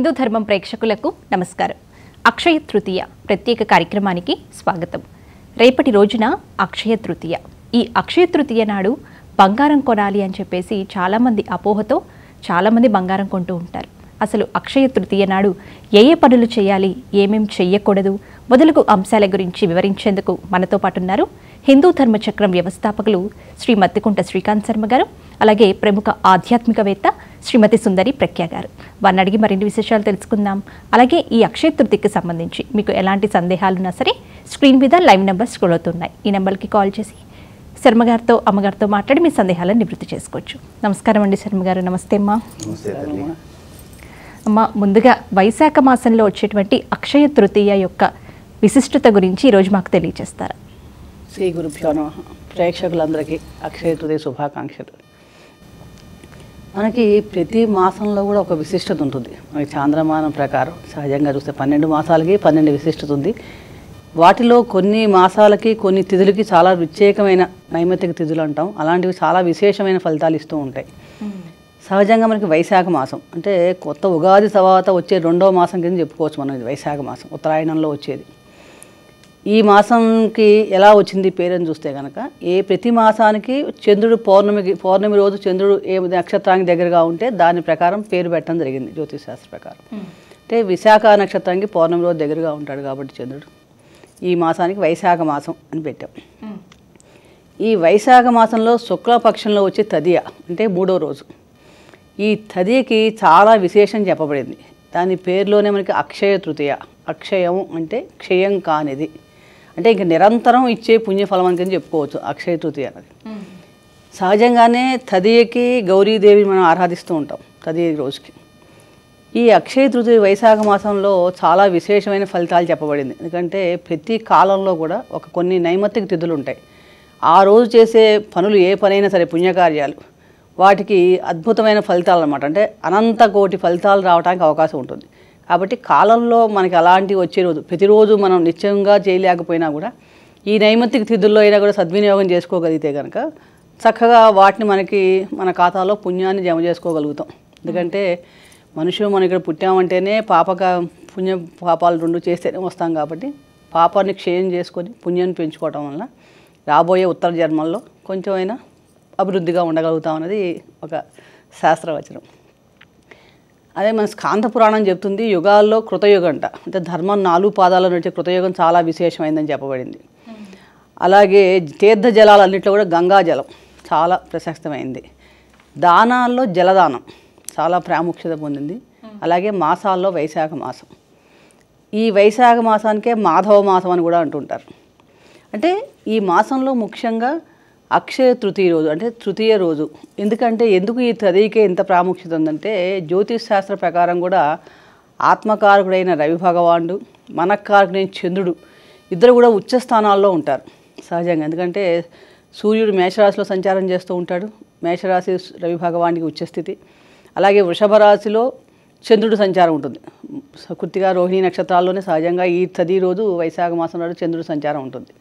హిందూ ధర్మం ప్రేక్షకులకు నమస్కారం. అక్షయ తృతీయ ప్రత్యేక కార్యక్రమానికి స్వాగతం. రేపటి రోజున అక్షయ తృతీయ. ఈ అక్షయ తృతీయ నాడు బంగారం కొనాలి అని చెప్పేసి చాలామంది అపోహతో చాలామంది బంగారం కొంటూ ఉంటారు. అసలు అక్షయ తృతీయ నాడు ఏ పనులు చేయాలి, ఏమేం చెయ్యకూడదు మొదలగు అంశాల గురించి వివరించేందుకు మనతో పాటు ఉన్నారు హిందూ ధర్మచక్రం వ్యవస్థాపకులు శ్రీ మత్తికుంట శ్రీకాంత్ శర్మ గారు, అలాగే ప్రముఖ ఆధ్యాత్మికవేత్త శ్రీమతి సుందరి ప్రఖ్యా గారు. వారిని అడిగి మరిన్ని విశేషాలు తెలుసుకుందాం. అలాగే ఈ అక్షయ తృతీయకి సంబంధించి మీకు ఎలాంటి సందేహాలున్నా సరే స్క్రీన్ మీద లైవ్ నెంబర్ స్క్రోల్ అవుతున్నాయి. ఈ నెంబర్కి కాల్ చేసి శర్మగారితో అమ్మగారితో మాట్లాడి మీ సందేహాలను నివృత్తి చేసుకోవచ్చు. నమస్కారం అండి శర్మగారు. నమస్తే అమ్మా. అమ్మ, ముందుగా వైశాఖ మాసంలో వచ్చేటువంటి అక్షయ తృతీయ యొక్క విశిష్టత గురించి ఈరోజు మాకు తెలియజేస్తారా? శ్రీ గురుభ్యో నమః. ప్రేక్షకులందరికీ అక్షయ తృతీయ శుభాకాంక్షలు. మనకి ప్రతి మాసంలో కూడా ఒక విశిష్టత ఉంటుంది. మనకి చాంద్రమానం ప్రకారం సహజంగా చూస్తే 12 మాసాలకి 12 విశిష్టత ఉంది. వాటిలో కొన్ని మాసాలకి కొన్ని తిథులకి చాలా ప్రత్యేకమైన నైమిత్తిక తిథులు అంటాం. అలాంటివి చాలా విశేషమైన ఫలితాలు ఇస్తూ ఉంటాయి. సహజంగా మనకి వైశాఖ మాసం అంటే కొత్త ఉగాది తర్వాత వచ్చే 2వ మాసం కింద చెప్పుకోవచ్చు మనం. ఇది వైశాఖ మాసం ఉత్తరాయణంలో వచ్చేది. ఈ మాసంకి ఎలా వచ్చింది పేరుని చూస్తే కనుక ప్రతి మాసానికి చంద్రుడు పౌర్ణమి రోజు చంద్రుడు ఏ నక్షత్రానికి దగ్గరగా ఉంటే దాని ప్రకారం పేరు పెట్టడం జరిగింది జ్యోతిష్ శాస్త్ర ప్రకారం. అంటే విశాఖ నక్షత్రానికి పౌర్ణమి రోజు దగ్గరగా ఉంటాడు కాబట్టి చంద్రుడు ఈ మాసానికి వైశాఖ మాసం అని పెట్టాం. ఈ వైశాఖ మాసంలో శుక్లపక్షంలో వచ్చే తదియ అంటే 3వ రోజు. ఈ తదియకి చాలా విశేషం చెప్పబడింది. దాని పేరులోనే మనకి అక్షయ తృతీయ. అక్షయం అంటే క్షయం కానిది, అంటే ఇంక నిరంతరం ఇచ్చే పుణ్యఫలం అని చెప్పుకోవచ్చు అక్షయ తృతీయ అన్నది. సహజంగానే తదియకి గౌరీదేవి మనం ఆరాధిస్తూ ఉంటాం తదియ రోజుకి. ఈ అక్షయ తృతీయ వైశాఖ మాసంలో చాలా విశేషమైన ఫలితాలు చెప్పబడింది. ఎందుకంటే ప్రతి కాలంలో కూడా కొన్ని నైమిత్తిక తిథులు ఉంటాయి. ఆ రోజు చేసే పనులు ఏ పనైనా సరే పుణ్యకార్యాలు వాటికి అద్భుతమైన ఫలితాలు అన్నమాట. అంటే అనంత కోటి ఫలితాలు రావడానికి అవకాశం ఉంటుంది. కాబట్టి కాలంలో మనకి అలాంటివి వచ్చే రోజు ప్రతిరోజు మనం నిత్యంగా చేయలేకపోయినా కూడా ఈ నైమిత్తిక తిథుల్లో అయినా కూడా సద్వినియోగం చేసుకోగలిగితే కనుక చక్కగా వాటిని మన ఖాతాలో పుణ్యాన్ని జమ చేసుకోగలుగుతాం. ఎందుకంటే మనం ఇక్కడ పుట్టామంటేనే పుణ్య పాపాలు 2 చేస్తేనే వస్తాం. కాబట్టి పాపాన్ని క్షయం చేసుకొని పుణ్యాన్ని పెంచుకోవటం వల్ల రాబోయే ఉత్తర జన్మల్లో కొంచెమైనా అభివృద్ధిగా ఉండగలుగుతాం అన్నది ఒక శాస్త్రవచనం. అదే మన స్కాంద పురాణం చెప్తుంది యుగాల్లో కృతయుగం అంట. అంటే ధర్మం 4 పాదాల్లో నడిచే కృతయుగం చాలా విశేషమైందని చెప్పబడింది. అలాగే తీర్థ జలాలన్నింటిలో కూడా గంగాజలం చాలా ప్రశస్తమైంది. దానాల్లో జలదానం చాలా ప్రాముఖ్యత పొందింది. అలాగే మాసాల్లో వైశాఖ మాసం. ఈ వైశాఖ మాసానికే మాధవ మాసం అని కూడా అంటుంటారు. అంటే ఈ మాసంలో ముఖ్యంగా అక్షయ తృతీయ రోజు అంటే తృతీయ రోజు. ఎందుకు ఈ తదియకే ఇంత ప్రాముఖ్యత ఉందంటే జ్యోతిష్ శాస్త్ర ప్రకారం కూడా ఆత్మకారకుడైన రవి భగవానుడు, మనఃకారకుడైన చంద్రుడు ఇద్దరు కూడా ఉచ్చ స్థానాల్లో ఉంటారు సహజంగా. ఎందుకంటే సూర్యుడు మేషరాశిలో సంచారం చేస్తూ ఉంటాడు. మేషరాశి రవి భగవానికి ఉచ్చస్థితి. అలాగే వృషభ రాశిలో చంద్రుడు సంచారం ఉంటుంది. కృత్తిక రోహిణి నక్షత్రాల్లోనే సహజంగా ఈ తది రోజు వైశాఖ మాసం నాడు చంద్రుడు సంచారం ఉంటుంది.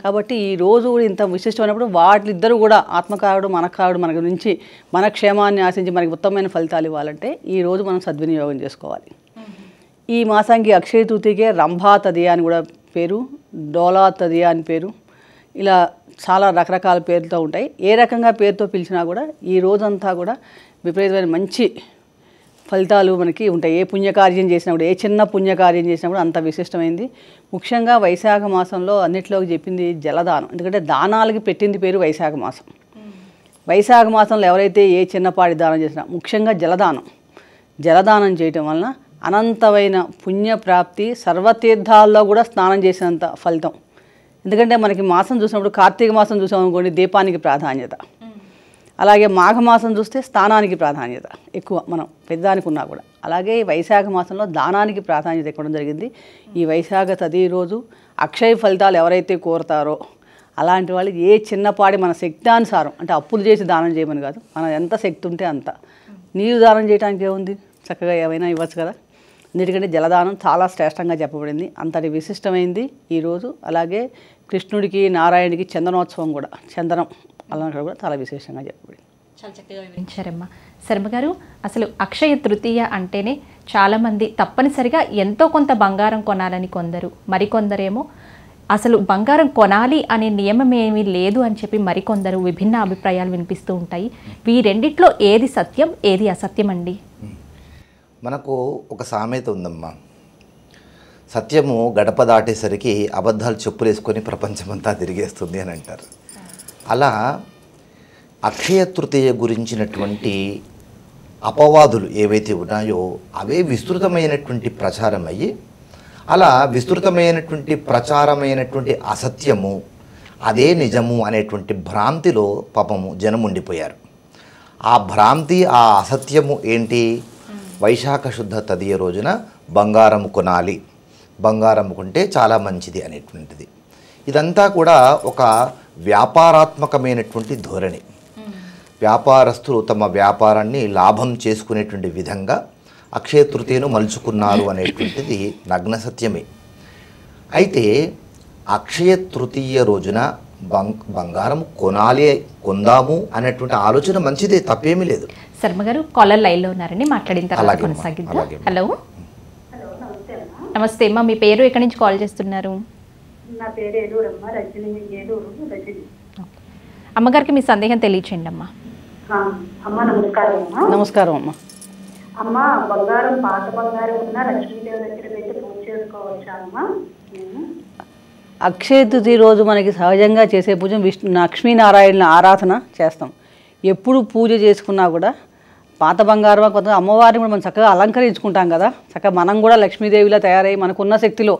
కాబట్టి ఈ రోజు కూడా ఇంత విశిష్టమైనప్పుడు వాటిద్దరూ కూడా ఆత్మకారుడు మనకారుడు మనకు నుంచి మన క్షేమాన్ని ఆశించి మనకి ఉత్తమమైన ఫలితాలు ఇవ్వాలంటే ఈ రోజు మనం సద్వినియోగం చేసుకోవాలి. ఈ మాసానికి అక్షయ తృతీయకే రంభా తదియ అని కూడా పేరు, డోలా తదియ అని పేరు, ఇలా చాలా రకరకాల పేర్లతో ఉంటాయి. ఏ రకంగా పేరుతో పిలిచినా కూడా ఈ రోజంతా కూడా విపరీతమైన మంచి ఫలితాలు మనకి ఉంటాయి. ఏ పుణ్యకార్యం చేసినప్పుడు, ఏ చిన్న పుణ్యకార్యం చేసినప్పుడు అంత విశిష్టమైంది. ముఖ్యంగా వైశాఖ మాసంలో అన్నిట్లోకి చెప్పింది జలదానం. ఎందుకంటే దానాలకి పెట్టింది పేరు వైశాఖ మాసం. వైశాఖ మాసంలో ఎవరైతే ఏ చిన్నపాటి దానం చేసినా ముఖ్యంగా జలదానం చేయటం వలన అనంతమైన పుణ్యప్రాప్తి, సర్వతీర్థాల్లో కూడా స్నానం చేసినంత ఫలితం. ఎందుకంటే మనకి మాసం చూసినప్పుడు కార్తీక మాసం చూసామనుకోండి దీపానికి ప్రాధాన్యత, అలాగే మాఘమాసం చూస్తే స్థానానికి ప్రాధాన్యత ఎక్కువ మనం పెద్దానికి ఉన్నా కూడా. అలాగే వైశాఖ మాసంలో దానానికి ప్రాధాన్యత ఇవ్వడం జరిగింది. ఈ వైశాఖ తది రోజు అక్షయ ఫలితాలు ఎవరైతే కోరుతారో అలాంటి వాళ్ళు ఏ చిన్నపాటి మన శక్తానుసారం, అంటే అప్పులు చేసి దానం చేయమని కాదు, మన ఎంత శక్తి ఉంటే అంత. నీరు దానం చేయడానికి ఏముంది, చక్కగా ఏమైనా ఇవ్వచ్చు కదా. అన్నిటికంటే జలదానం చాలా శ్రేష్టంగా చెప్పబడింది. అంతటి విశిష్టమైంది ఈరోజు. అలాగే కృష్ణుడికి నారాయణుడికి చందనోత్సవం కూడా, చందనం అలా కూడా చాలా విశేషంగా చెప్పబడింది. చాలా చక్కగా వివరించారమ్మా. శర్మ గారు, అసలు అక్షయ తృతీయ అంటేనే చాలామంది తప్పనిసరిగా ఎంతో కొంత బంగారం కొనాలని కొందరు, మరికొందరేమో అసలు బంగారం కొనాలి అనే నియమం ఏమీ లేదు అని చెప్పి మరికొందరు విభిన్న అభిప్రాయాలు వినిపిస్తూ ఉంటాయి. వీరెండిట్లో ఏది సత్యం, ఏది అసత్యం అండి? మనకు ఒక సామెత ఉందమ్మా, సత్యము గడప దాటేసరికి అబద్ధాలు చెప్పులేసుకొని ప్రపంచమంతా తిరిగేస్తుంది అని అంటారు. అలా అక్షయ తృతీయ గురించినటువంటి అపవాదులు ఏవైతే ఉన్నాయో అవే విస్తృతమైనటువంటి ప్రచారం అయ్యి, అలా విస్తృతమైనటువంటి ప్రచారమైనటువంటి అసత్యము అదే నిజము అనేటువంటి భ్రాంతిలో పాపము జనం ఉండిపోయారు. ఆ భ్రాంతి, ఆ అసత్యము ఏంటి? వైశాఖ శుద్ధ తదియ రోజున బంగారం కొనాలి, బంగారం కొంటే చాలా మంచిది అనేటువంటిది. ఇదంతా కూడా ఒక వ్యాపారాత్మకమైనటువంటి ధోరణి. వ్యాపారస్తులు తమ వ్యాపారాన్ని లాభం చేసుకునేటువంటి విధంగా అక్షయ తృతీయను మలుచుకున్నారు అనేటువంటిది నగ్న సత్యమే. అయితే అక్షయ తృతీయ రోజున బంగారం కొందాము అనేటువంటి ఆలోచన మంచిదే, తప్పేమీ లేదు. శర్మ గారు కాలర్ లైన్లో ఉన్నారని మాట్లాడిన తర్వాత కొనసాగిద్దాం. హలో, నమస్తే అమ్మా, మీ పేరు ఎక్కడి నుంచి కాల్ చేస్తున్నారు? నా పేరు ఏలూరమ్మ, రజని, ఏలూరు రజని. అమ్మగారికి మీ సందేహం తెలియచేయండి అమ్మా. అమ్మ నమస్కారం అమ్మా. నమస్కారం అమ్మ. అమ్మ, బంగారం పాత బంగారం ఉన్నా లక్ష్మీదేవి దగ్గర పెట్టి పూజ చేసుకోవచ్చా అమ్మా? అక్షయ తృతీయ రోజు మనకి సహజంగా చేసే పూజ లక్ష్మీనారాయణ ఆరాధన చేస్తాం. ఎప్పుడు పూజ చేసుకున్నా కూడా పాత బంగారం కొత్త అమ్మవారిని కూడా మనం చక్కగా అలంకరించుకుంటాం కదా, చక్కగా మనం కూడా లక్ష్మీదేవిలా తయారై మనకున్న శక్తిలో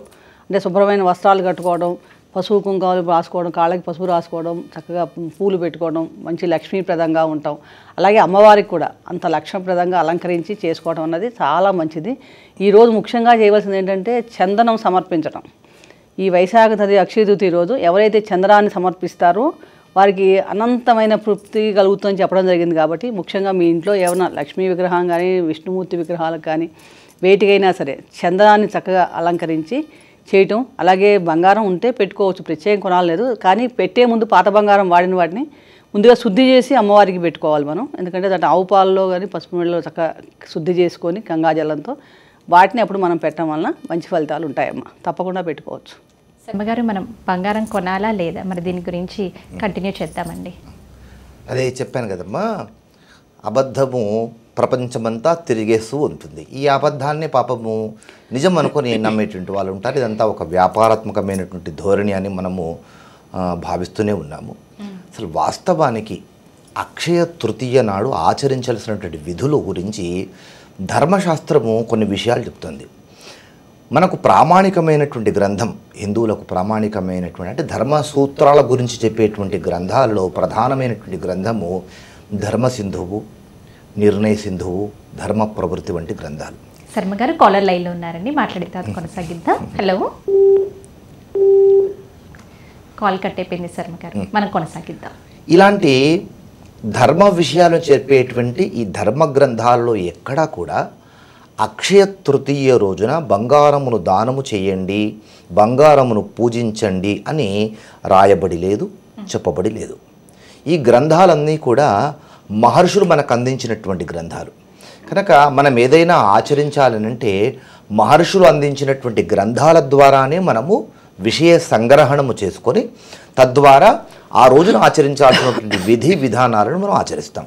అంటే శుభ్రమైన వస్త్రాలు కట్టుకోవడం, పసుపు కుంకాలు రాసుకోవడం, కాళ్ళకి పసుపు రాసుకోవడం, చక్కగా పూలు పెట్టుకోవడం, మంచి లక్ష్మీప్రదంగా ఉంటాం. అలాగే అమ్మవారికి కూడా అంత లక్ష్మీప్రదంగా అలంకరించి చేసుకోవడం అన్నది చాలా మంచిది. ఈరోజు ముఖ్యంగా చేయవలసింది ఏంటంటే చందనం సమర్పించడం. ఈ వైశాఖ తది అక్షయ తృతీయ రోజు ఎవరైతే చందనాన్ని సమర్పిస్తారో వారికి అనంతమైన తృప్తి కలుగుతుందని చెప్పడం జరిగింది. కాబట్టి ముఖ్యంగా మీ ఇంట్లో ఏమైనా లక్ష్మీ విగ్రహం కానీ విష్ణుమూర్తి విగ్రహాలకు కానీ వేటికైనా సరే చందనాన్ని చక్కగా అలంకరించి చేయటం. అలాగే బంగారం ఉంటే పెట్టుకోవచ్చు, ప్రత్యేకం కొనాలేదు. కానీ పెట్టే ముందు పాత బంగారం వాడిన వాటిని ముందుగా శుద్ధి చేసి అమ్మవారికి పెట్టుకోవాలి మనం. ఎందుకంటే దాంట్లో ఆవు పాలలో కానీ పసుపు నీళ్ళలో చక్కగా శుద్ధి చేసుకొని గంగాజలంతో వాటిని అప్పుడు మనం పెట్టడం వలన మంచి ఫలితాలు ఉంటాయమ్మా. తప్పకుండా పెట్టుకోవచ్చు. శర్మగారు, మనం బంగారం కొనాలా లేదా, మరి దీని గురించి కంటిన్యూ చేద్దామండి. అదే చెప్పాను కదమ్మా, అబద్ధము ప్రపంచమంతా తిరిగేస్తూ ఉంటుంది. ఈ అబద్ధాన్ని పాపము నిజం అనుకొని నమ్మేటువంటి వాళ్ళు ఉంటారు. ఇదంతా ఒక వ్యాపారాత్మకమైనటువంటి ధోరణి అని మనము భావిస్తూనే ఉన్నాము. అసలు వాస్తవానికి అక్షయ తృతీయ నాడు ఆచరించాల్సినటువంటి విధుల గురించి ధర్మశాస్త్రము కొన్ని విషయాలు చెప్తుంది. మనకు ప్రామాణికమైనటువంటి గ్రంథం, హిందువులకు ప్రామాణికమైనటువంటి అంటే ధర్మ సూత్రాల గురించి చెప్పేటువంటి గ్రంథాల్లో ప్రధానమైనటువంటి గ్రంథము ధర్మ సింధువు, నిర్ణయ సింధువు, ధర్మ ప్రవృత్తి వంటి గ్రంథాలు. శర్మ గారు కాలర్ లైన్లో ఉన్నారండి, మాట్లాడిన తర్వాత కొనసాగిద్దాం. హలో, కాల్ కట్ అయిపోయింది శర్మ గారు, మనం కొనసాగిద్దాం. ఇలాంటి ధర్మ విషయాలను చెప్పేటువంటి ఈ ధర్మ గ్రంథాల్లో ఎక్కడా కూడా అక్షయ తృతీయ రోజున బంగారమును దానము చేయండి, బంగారమును పూజించండి అని రాయబడి లేదు, చెప్పబడి లేదు. ఈ గ్రంథాలన్నీ కూడా మహర్షులు మనకు అందించినటువంటి గ్రంథాలు కనుక మనం ఏదైనా ఆచరించాలనంటే మహర్షులు అందించినటువంటి గ్రంథాల ద్వారానే మనము విషయ సంగ్రహణము చేసుకొని తద్వారా ఆ రోజున ఆచరించాల్సినటువంటి విధి విధానాలను మనం ఆచరిస్తాం.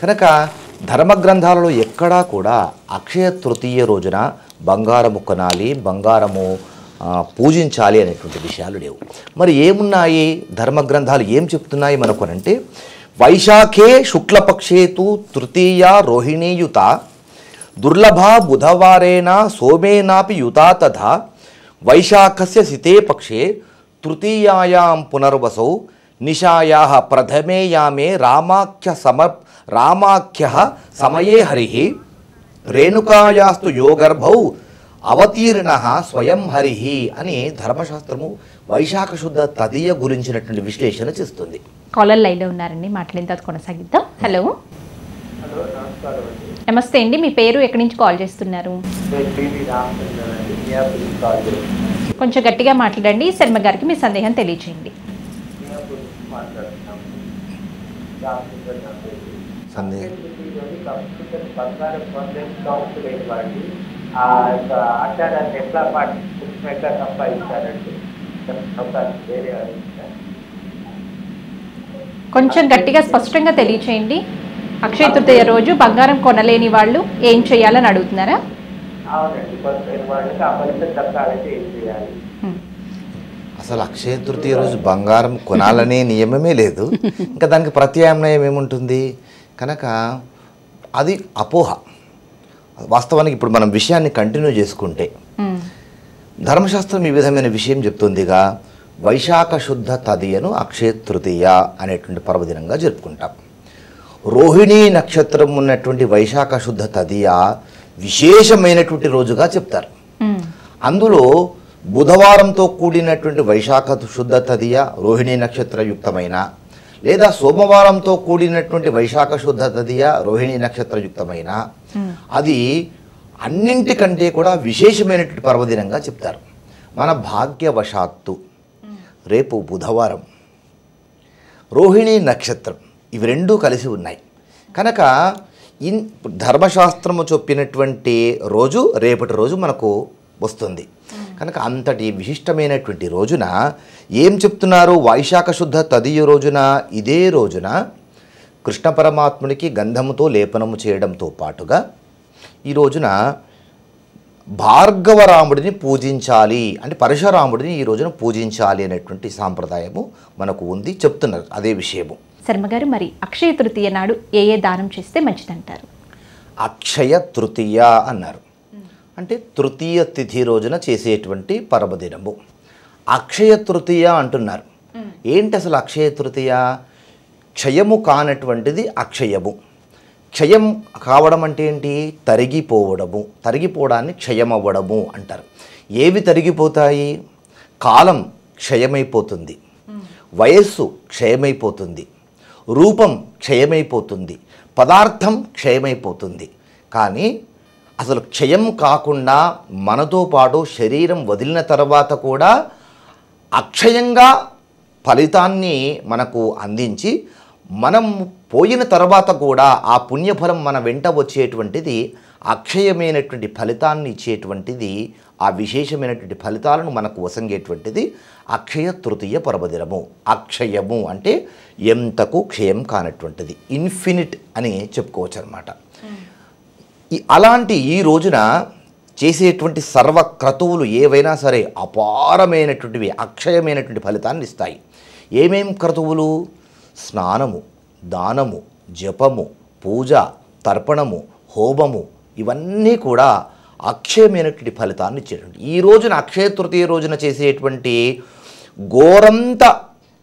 కనుక ధర్మ గ్రంథాలలో ఎక్కడా కూడా అక్షయ తృతీయ రోజున బంగారము కొనాలి, బంగారము పూజించాలి అనేటువంటి విషయాలు లేవు. మరి ఏమున్నాయి ధర్మ గ్రంథాలు, ఏం చెప్తున్నాయి మనకు అంటే, వైశాఖే శుక్లపక్షేతు తృతీయ రోహిణీయుత దుర్లభ బుధవారేణ సోమేనాపి యుతా తథా వైశాఖస్య సితే పక్షే తృతీయాయాం పునర్వసౌ నిశాయాః ప్రథమేయామే రామాఖ్యః సమయే హరిః రేణుకాయాస్తు యోగర్భౌ అవతీర్ణః స్వయం హరిః అని ధర్మశాస్త్రము వైశాఖ శుద్ధ తదియ గురించినటువంటి విశ్లేషణ చేస్తుంది. కాలర్ లైన్లో ఉన్నారండి, మాట్లాడిన తర్వాత కొనసాగిద్దాం. హలో, నమస్తే అండి, మీ పేరు ఎక్కడి నుంచి కాల్ చేస్తున్నారు? కొంచెం గట్టిగా మాట్లాడండి. శర్మ గారికి మీ సందేహం తెలియచేయండి. సందేహం కంప్యూటర్ బంగారం పొందేసి కౌంట్ లేని వాళ్ళు ఆ యొక్క ఆచారాన్ని ఎట్లా ఎట్లా సంపాదించారండి అవకాశం వేరే ఆలోచించారు. కొంచెం గట్టిగా స్పష్టంగా తెలియచేయండి. అక్షయ తృతీయ రోజు బంగారం కొనలేని వాళ్ళు ఏం చేయాలని అడుగుతున్నారా? అవునండి, కొనలేని వాళ్ళకి ఆ ఫలితం దక్కాలంటే ఏం చేయాలి? అసలు అక్షయ తృతీయ రోజు బంగారం కొనాలనే నియమమే లేదు. ఇంకా దానికి ప్రత్యామ్నాయం ఏముంటుంది కనుక అది అపోహ. వాస్తవానికి ఇప్పుడు మనం విషయాన్ని కంటిన్యూ చేసుకుంటే ధర్మశాస్త్రం ఈ విధమైన విషయం చెప్తుందిగా, వైశాఖ శుద్ధ తదియను అక్షయ తృతీయ అనేటువంటి పర్వదినంగా జరుపుకుంటాం. రోహిణీ నక్షత్రం ఉన్నటువంటి వైశాఖ శుద్ధ తదియ విశేషమైనటువంటి రోజుగా చెప్తారు. అందులో బుధవారంతో కూడినటువంటి వైశాఖ శుద్ధ తదియ రోహిణీ నక్షత్రయుక్తమైన, లేదా సోమవారంతో కూడినటువంటి వైశాఖ శుద్ధ తదియ రోహిణీ నక్షత్రయుక్తమైన, అది అన్నింటికంటే కూడా విశేషమైనటువంటి పర్వదినంగా చెప్తారు. మన భాగ్యవశాత్తు రేపు బుధవారం, రోహిణీ నక్షత్రం, ఇవి రెండూ కలిసి ఉన్నాయి కనుక ధర్మశాస్త్రము చెప్పినటువంటి రోజు రేపటి రోజు మనకు వస్తుంది. కనుక అంతటి విశిష్టమైనటువంటి రోజున ఏం చెప్తున్నారు? వైశాఖ శుద్ధ తదియ రోజున, ఇదే రోజున కృష్ణ పరమాత్మునికి గంధముతో లేపనము చేయడంతో పాటుగా ఈ రోజున భార్గవరాముడిని పూజించాలి, అంటే పరశురాముడిని ఈ రోజున పూజించాలి అనేటువంటి సాంప్రదాయము మనకు ఉంది, చెప్తున్నారు అదే విషయము. శర్మ గారు, మరి అక్షయ తృతీయ నాడు ఏ దానం చేస్తే మంచిదంటారు? అక్షయ తృతీయ అన్నారు అంటే తృతీయ తిథి రోజున చేసేటువంటి పర్వదినము. అక్షయ తృతీయ అంటున్నారు. ఏంటి అసలు అక్షయ తృతీయ? క్షయము కానటువంటిది అక్షయము. క్షయం కావడం అంటే ఏంటి? తరిగిపోవడము. తరిగిపోవడాన్ని క్షయమవ్వడము అంటారు. ఏవి తరిగిపోతాయి? కాలం క్షయమైపోతుంది, వయస్సు క్షయమైపోతుంది, రూపం క్షయమైపోతుంది, పదార్థం క్షయమైపోతుంది. కానీ అసలు క్షయం కాకుండా మనతో పాటు శరీరం వదిలిన తర్వాత కూడా అక్షయంగా ఫలితాన్ని మనకు అందించి, మనం పోయిన తర్వాత కూడా ఆ పుణ్యఫలం మన వెంట వచ్చేటువంటిది, అక్షయమైనటువంటి ఫలితాన్ని ఇచ్చేటువంటిది, ఆ విశేషమైనటువంటి ఫలితాలను మనకు వసంగేటువంటిది అక్షయ తృతీయ పర్వదినము. అక్షయము అంటే ఎంతకు క్షయం కానటువంటిది, ఇన్ఫినిట్ అని చెప్పుకోవచ్చు అన్నమాట. అలాంటి ఈ రోజున చేసేటువంటి సర్వ క్రతువులు ఏవైనా సరే అపారమైనటువంటివి, అక్షయమైనటువంటి ఫలితాన్ని ఇస్తాయి. ఏమేం క్రతువులు? స్నానము, దానము, జపము, పూజ, తర్పణము, హోమము, ఇవన్నీ కూడా అక్షయమైనటువంటి ఫలితాన్ని ఇచ్చేటువంటి. ఈ రోజున అక్షయ తృతీయ రోజున చేసేటువంటి ఘోరంత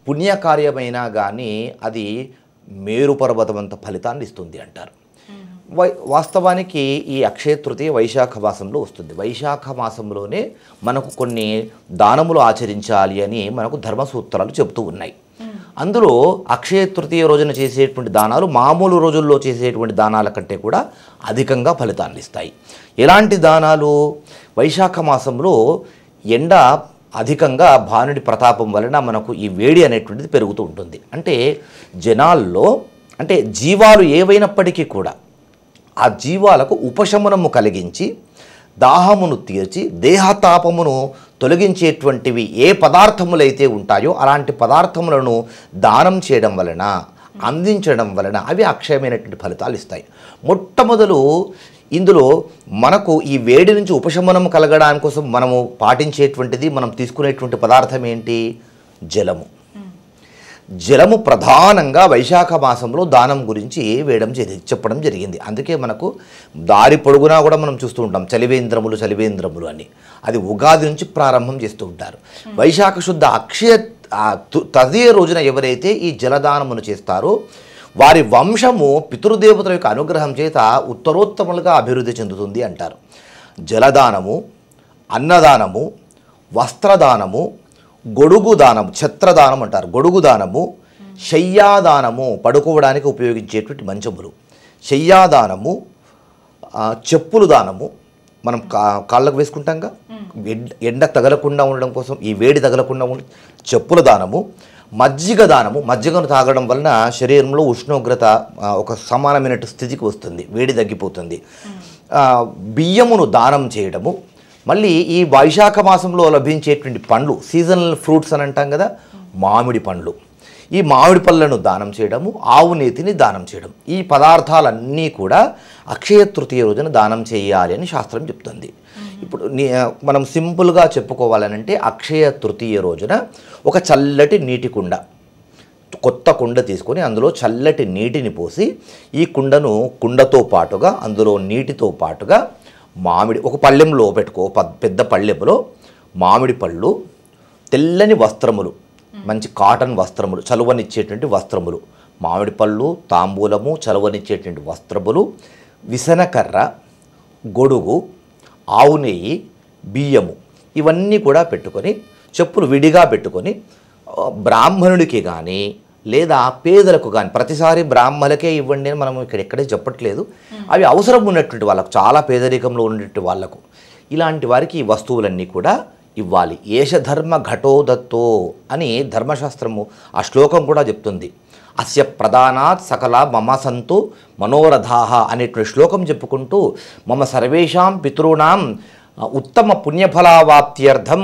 పుణ్యకార్యమైనా కానీ అది మేరు పర్వతమంత ఫలితాన్ని ఇస్తుంది అంటారు. వాస్తవానికి ఈ అక్షయ తృతీయ వైశాఖ మాసంలో వస్తుంది. వైశాఖ మాసంలోనే మనకు కొన్ని దానములు ఆచరించాలి అని మనకు ధర్మసూత్రాలు చెబుతూ ఉన్నాయి. అందులో అక్షయ తృతీయ రోజున చేసేటువంటి దానాలు మామూలు రోజుల్లో చేసేటువంటి దానాల కంటే కూడా అధికంగా ఫలితాన్ని ఇస్తాయి. ఎలాంటి దానాలు? వైశాఖ మాసంలో ఎండ అధికంగా భానుడి ప్రతాపం వలన మనకు ఈ వేడి అనేటువంటిది పెరుగుతూ ఉంటుంది. అంటే జనాల్లో, అంటే జీవాలు ఏవైనప్పటికీ కూడా ఆ జీవాలకు ఉపశమనము కలిగించి, దాహమును తీర్చి, దేహతాపమును తొలగించేటువంటివి ఏ పదార్థములైతే ఉంటాయో అలాంటి పదార్థములను దానం చేయడం వలన, అందించడం వలన అవి అక్షయమైనటువంటి ఫలితాలు ఇస్తాయి. మొట్టమొదలు ఇందులో మనకు ఈ వేడి నుంచి ఉపశమనం కలగడానికి కోసం మనము పాటించేటువంటిది, మనం తీసుకునేటువంటి పదార్థం ఏంటి? జలము. జలము ప్రధానంగా వైశాఖ మాసంలో దానం గురించి చెప్పడం జరిగింది. అందుకే మనకు దారి పొడుగునా కూడా మనం చూస్తూ ఉంటాం చలివేంద్రములు అని. అది ఉగాది నుంచి ప్రారంభం చేస్తూ ఉంటారు. వైశాఖ శుద్ధ అక్షయ తదియ రోజున ఎవరైతే ఈ జలదానమును చేస్తారో వారి వంశము పితృదేవతల యొక్క అనుగ్రహం చేత ఉత్తరోత్తములుగా అభివృద్ధి చెందుతుంది అంటారు. జలదానము, అన్నదానము, వస్త్రదానము, గొడుగు దానము, ఛత్రదానం అంటారు, గొడుగు దానము, శయ్యాదానము, పడుకోవడానికి ఉపయోగించేటువంటి మంచములు, శయ్యాదానము, చెప్పులు దానము, మనం కాళ్ళకు వేసుకుంటాంగా ఎండ తగలకుండా ఉండడం కోసం, ఈ వేడి తగలకుండా చెప్పుల దానము, మజ్జిగ దానము, మజ్జిగను తాగడం వలన శరీరంలో ఉష్ణోగ్రత ఒక సమానమైన స్థితికి వస్తుంది, వేడి తగ్గిపోతుంది. బియ్యమును దానం చేయడము, మళ్ళీ ఈ వైశాఖ మాసంలో లభించేటువంటి పండ్లు, సీజనల్ ఫ్రూట్స్ అని అంటాం కదా, మామిడి పండ్లు, ఈ మామిడి పళ్ళను దానం చేయడము, ఆవు నేతిని దానం చేయడం, ఈ పదార్థాలన్నీ కూడా అక్షయ తృతీయ రోజున దానం చేయాలి అని శాస్త్రం చెప్తుంది. ఇప్పుడు మనం సింపుల్గా చెప్పుకోవాలనంటే అక్షయ తృతీయ రోజున ఒక చల్లటి నీటి కుండ, కొత్త కుండ తీసుకొని అందులో చల్లటి నీటిని పోసి, ఈ కుండతో పాటుగా అందులో నీటితో పాటుగా మామిడి, ఒక పళ్ళెంలో పెట్టుకో, పెద్ద పళ్ళెంలో మామిడి పళ్ళు, తెల్లని వస్త్రములు, మంచి కాటన్ వస్త్రములు, చలువనిచ్చేటువంటి వస్త్రములు, మామిడి పళ్ళు, తాంబూలము, చలువనిచ్చేటువంటి వస్త్రములు, విసనకర్ర, గొడుగు, ఆవు నెయ్యి, బియ్యము, ఇవన్నీ కూడా పెట్టుకొని, చెప్పులు విడిగా పెట్టుకొని బ్రాహ్మణుడికి కానీ లేదా పేదలకు కానీ, ప్రతిసారి బ్రాహ్మణులకే ఇవ్వండి అని మనం ఎక్కడే చెప్పట్లేదు, అవి అవసరం ఉన్నటువంటి వాళ్ళకు, చాలా పేదరికంలో ఉన్నటువంటి వాళ్ళకు, ఇలాంటి వారికి ఈ వస్తువులన్నీ కూడా ఇవ్వాలి. ఏషధర్మ ఘటోదత్తో అని ధర్మశాస్త్రము ఆ శ్లోకం కూడా చెప్తుంది. అస్య ప్రధానాత్ సకల మమ సంతు మనోరథాహ అనేటువంటి శ్లోకం చెప్పుకుంటూ మమ సర్వేషాం పితॄణాం ఉత్తమ పుణ్యఫలావాప్త్యర్థం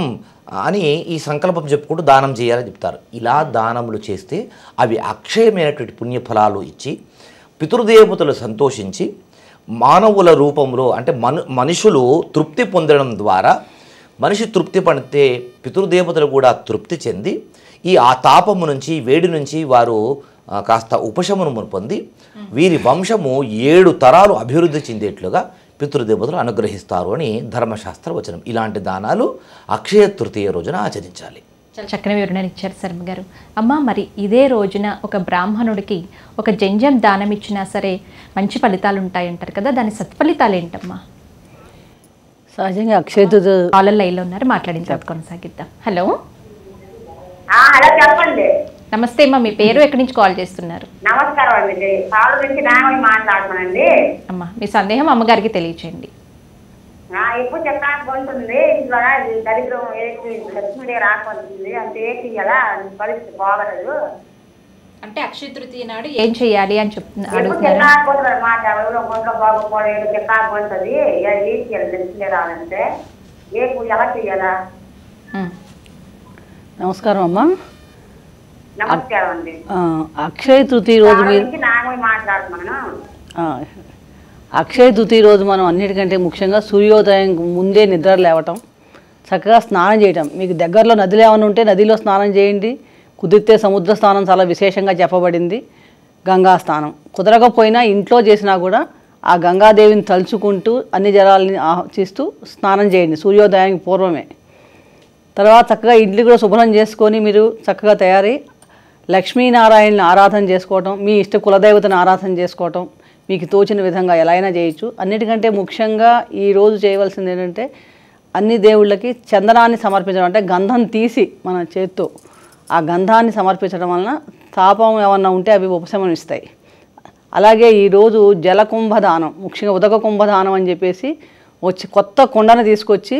అని ఈ సంకల్పం చెప్పుకుంటూ దానం చేయాలని చెప్తారు. ఇలా దానములు చేస్తే అవి అక్షయమైనటువంటి పుణ్యఫలాలు ఇచ్చి పితృదేవతలు సంతోషించి మానవుల రూపంలో, అంటే మనుషులు తృప్తి పొందడం ద్వారా, మనిషి తృప్తి పడితే పితృదేవతలు కూడా తృప్తి చెంది ఆ తాపము నుంచి, వేడి నుంచి వారు కాస్త ఉపశమనము పొంది వీరి వంశము 7 తరాలు అభివృద్ధి చెందేట్లుగా పితృదేవతలు అనుగ్రహిస్తారు అని ధర్మశాస్త్ర వచనం. ఇలాంటి దానాలు అక్షయ తృతీయ రోజున ఆచరించాలి. చాలా చక్కని వివరణ ఇచ్చారు శర్మ గారు. అమ్మ, మరి ఇదే రోజున ఒక బ్రాహ్మణుడికి ఒక జంజం దానం ఇచ్చినా సరే మంచి ఫలితాలు ఉంటాయంటారు కదా, దాని సత్ఫలితాలు ఏంటమ్మా? సహజంగా అక్షయ తృతీయ కాలర్ లైన్లో ఉన్నారు, మాట్లాడిన తర్వాత కొనసాగిద్దాం. హలో, హలో చెప్పండి. నమస్తే అమ్మా, మీ పేరు ఎక్కడి నుంచి కాల్ చేస్తున్నారు? నమస్కారం అండి, పావుల నుంచి నాగమణి మాట్లాడుతున్నానండి. అమ్మా, మీ సందేహం అమ్మగారికి తెలియచేయండి. ఎక్కువ చెప్పడానికి ఉంటుంది, ఇంట్లో దరిద్రం లక్ష్మీదేవి రాకపోతుంది, అంతే తీయాలా, పరిస్థితి బాగలేదు. అంటే అక్షయ తృతీయ నాడు ఏం చెయ్యాలి అని చెప్పాకపోతుంది మాట, ఎవరో కొంట్లో బాగోపోలేదు చెప్పాకుంటుంది, ఏం చేయాలి లక్ష్మీదేవి రావాలంటే ఏ పూజ ఎలా చెయ్యాలా? నమస్కారం అమ్మా. నమస్కారం అండి. అక్షయ తృతీయ రోజు నాగమణి మాట్లాడుతున్నాను. అక్షయ తృతీయ రోజు మనం అన్నిటికంటే ముఖ్యంగా సూర్యోదయం ముందే నిద్ర లేవటం, చక్కగా స్నానం చేయటం. మీకు దగ్గరలో నదులు ఏమైనా ఉంటే నదిలో స్నానం చేయండి, కుదిరితే సముద్ర స్నానం చాలా విశేషంగా చెప్పబడింది. గంగా స్నానం కుదరకపోయినా ఇంట్లో చేసినా కూడా ఆ గంగాదేవిని తలుచుకుంటూ అన్ని జలాలని ఆహ్వానిస్తూ స్నానం చేయండి సూర్యోదయానికి పూర్వమే. తర్వాత చక్కగా ఇంట్లో కూడా శుభ్రం చేసుకొని మీరు చక్కగా తయారై లక్ష్మీనారాయణని ఆరాధన చేసుకోవటం, మీ ఇష్ట కులదేవతను ఆరాధన చేసుకోవటం మీకు తోచిన విధంగా ఎలా అయినా చేయొచ్చు. అన్నిటికంటే ముఖ్యంగా ఈరోజు చేయవలసింది ఏంటంటే అన్ని దేవుళ్ళకి చందనాన్ని సమర్పించడం, అంటే గంధం తీసి మన చేత్తో ఆ గంధాన్ని సమర్పించడం వలన తాపం ఏమన్నా ఉంటే అవి ఉపశమనిస్తాయి. అలాగే ఈరోజు జలకుంభదానం, ముఖ్యంగా ఉదక కుంభదానం అని చెప్పేసి కొత్త కుండను తీసుకొచ్చి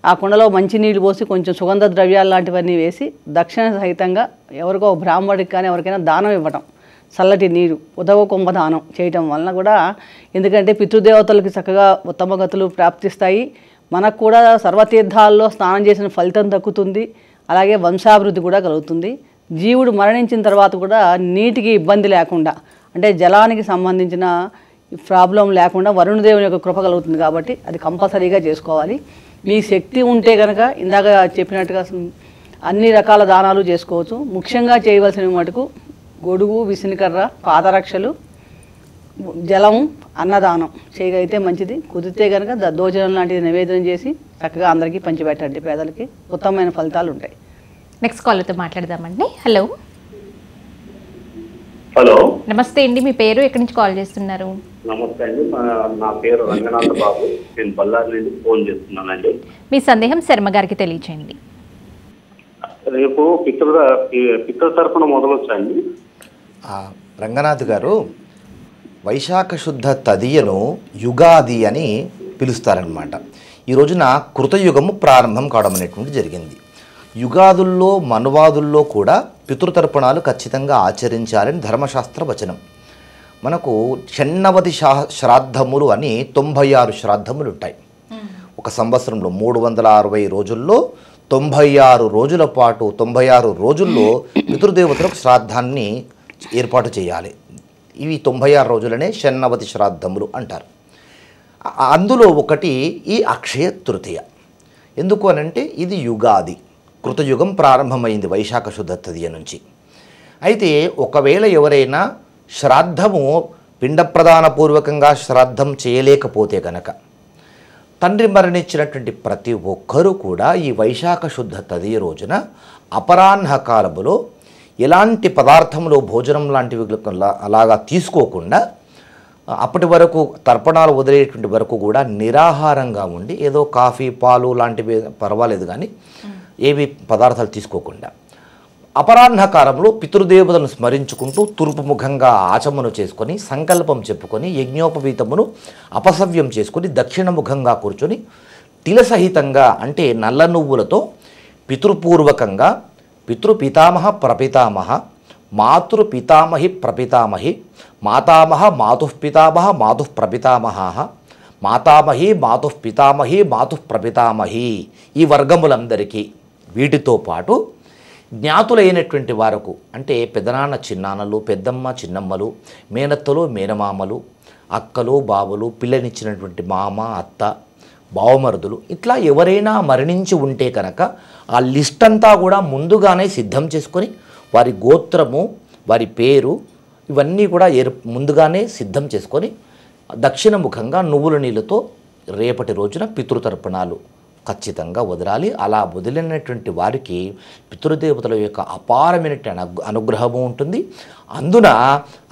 ఆ కుండలో మంచినీళ్ళు పోసి కొంచెం సుగంధ ద్రవ్యాలు లాంటివన్నీ వేసి దక్షిణ సహితంగా ఎవరికో బ్రాహ్మడికి కానీ ఎవరికైనా దానం ఇవ్వటం, చల్లటి నీరు, ఉదక కుంభదానం చేయటం వలన కూడా, ఎందుకంటే పితృదేవతలకి చక్కగా ఉత్తమ గతులు ప్రాప్తిస్తాయి, మనకు కూడా సర్వతీర్థాల్లో స్నానం చేసిన ఫలితం దక్కుతుంది, అలాగే వంశాభివృద్ధి కూడా కలుగుతుంది. జీవుడు మరణించిన తర్వాత కూడా నీటికి ఇబ్బంది లేకుండా, అంటే జలానికి సంబంధించిన ప్రాబ్లం లేకుండా వరుణదేవుని యొక్క కృప కలుగుతుంది. కాబట్టి అది కంపల్సరీగా చేసుకోవాలి. మీ శక్తి ఉంటే కనుక ఇందాక చెప్పినట్టుగా అన్ని రకాల దానాలు చేసుకోవచ్చు. ముఖ్యంగా చేయవలసిన మటుకు గొడుగు, విసినికర్ర, పాదరక్షలు, జలం, అన్నదానం చేయగలిగితే మంచిది. కుదిరితే కనుక దద్దోజనం లాంటిది నివేదన చేసి చక్కగా అందరికీ పంచిపెట్టండి, పేదలకి ఉత్తమమైన ఫలితాలు ఉంటాయి. నెక్స్ట్ కాలర్తో మాట్లాడదామండి. హలో, హలో, నమస్తే అండి, మీ పేరు ఎక్కడి నుంచి కాల్ చేస్తున్నారు? నమస్తే అండి, నా పేరు రంగనాథ బాబు, నేను బళ్ళారి నుండి ఫోన్ చేస్తున్నానండి. మీ సందేహం శర్మ గారికి తెలియచేయండి. రేపు పితృతర్పణ మొదలొచ్చండి. రంగనాథ్ గారు, వైశాఖ శుద్ధ తదియను యుగాది అని పిలుస్తారనమాట. ఈ రోజున కృతయుగము ప్రారంభం కావడం అనేటువంటి జరిగింది. యుగాదుల్లో మనువాదుల్లో కూడా పితృతర్పణాలు ఖచ్చితంగా ఆచరించాలని ధర్మశాస్త్ర వచనం. మనకు షణ్ణవతి శ్రాద్ధములు అని 96 శ్రాద్ధములు ఉంటాయి. ఒక సంవత్సరంలో 360 రోజుల్లో 96 రోజుల పాటు 96 రోజుల్లో పితృదేవతలకు శ్రాద్ధాన్ని ఏర్పాటు చేయాలి. ఇవి 96 రోజులనే షణ్ణవతి శ్రాద్ధములు అంటారు. అందులో ఒకటి ఈ అక్షయ తృతీయ. ఎందుకు అనంటే ఇది యుగాది, కృతయుగం ప్రారంభమైంది వైశాఖ శుద్ధ తదియ నుంచి. అయితే ఒకవేళ ఎవరైనా శ్రాద్ధము పిండ ప్రదానపూర్వకంగా శ్రాద్ధం చేయలేకపోతే కనుక తండ్రి మరణించినటువంటి ప్రతి ఒక్కరూ కూడా ఈ వైశాఖ శుద్ధ తదియ రోజున అపరాహ్న కాలములో ఎలాంటి పదార్థములు భోజనం లాంటివి అలాగా తీసుకోకుండా అప్పటి వరకు తర్పణాలు వదిలేటువంటి వరకు కూడా నిరాహారంగా ఉండి ఏదో కాఫీ పాలు లాంటివి పర్వాలేదు కానీ ఏవి పదార్థాలు తీసుకోకుండా అపరాహ్న కాలంలో పితృదేవతలను స్మరించుకుంటూ తూర్పు ముఖంగా ఆచమను చేసుకొని సంకల్పం చెప్పుకొని యజ్ఞోపవీతమును అపసవ్యం చేసుకొని దక్షిణ ముఖంగా కూర్చొని తిలసహితంగా అంటే నల్ల నువ్వులతో పితృపూర్వకంగా పితృపితామహ ప్రపితామహ మాతృపితామహి ప్రపితామహి మాతామహ మాతుఃపితామహ మాతుః ప్రపితామహ మాతామహి మాతుః పితామహి మాతుః ప్రపితామహి ఈ వర్గములందరికీ వీటితో పాటు జ్ఞాతులైనటువంటి వారకు అంటే పెదనాన్న చిన్నాన్నలు, పెద్దమ్మ చిన్నమ్మలు, మేనత్తలు మేనమామలు, అక్కలు బావలు, పిల్లనిచ్చినటువంటి మామ అత్త బావమరుదులు, ఇట్లా ఎవరైనా మరణించి ఉంటే కనుక ఆ లిస్ట్ అంతా కూడా ముందుగానే సిద్ధం చేసుకొని వారి గోత్రము వారి పేరు ఇవన్నీ కూడా ముందుగానే సిద్ధం చేసుకొని దక్షిణ ముఖంగా నువ్వుల నీళ్ళతో రేపటి రోజున పితృతర్పణాలు ఖచ్చితంగా వదలాలి. అలా వదిలినటువంటి వారికి పితృదేవతల యొక్క అపారమైనటువంటి అనుగ్రహము ఉంటుంది. అందున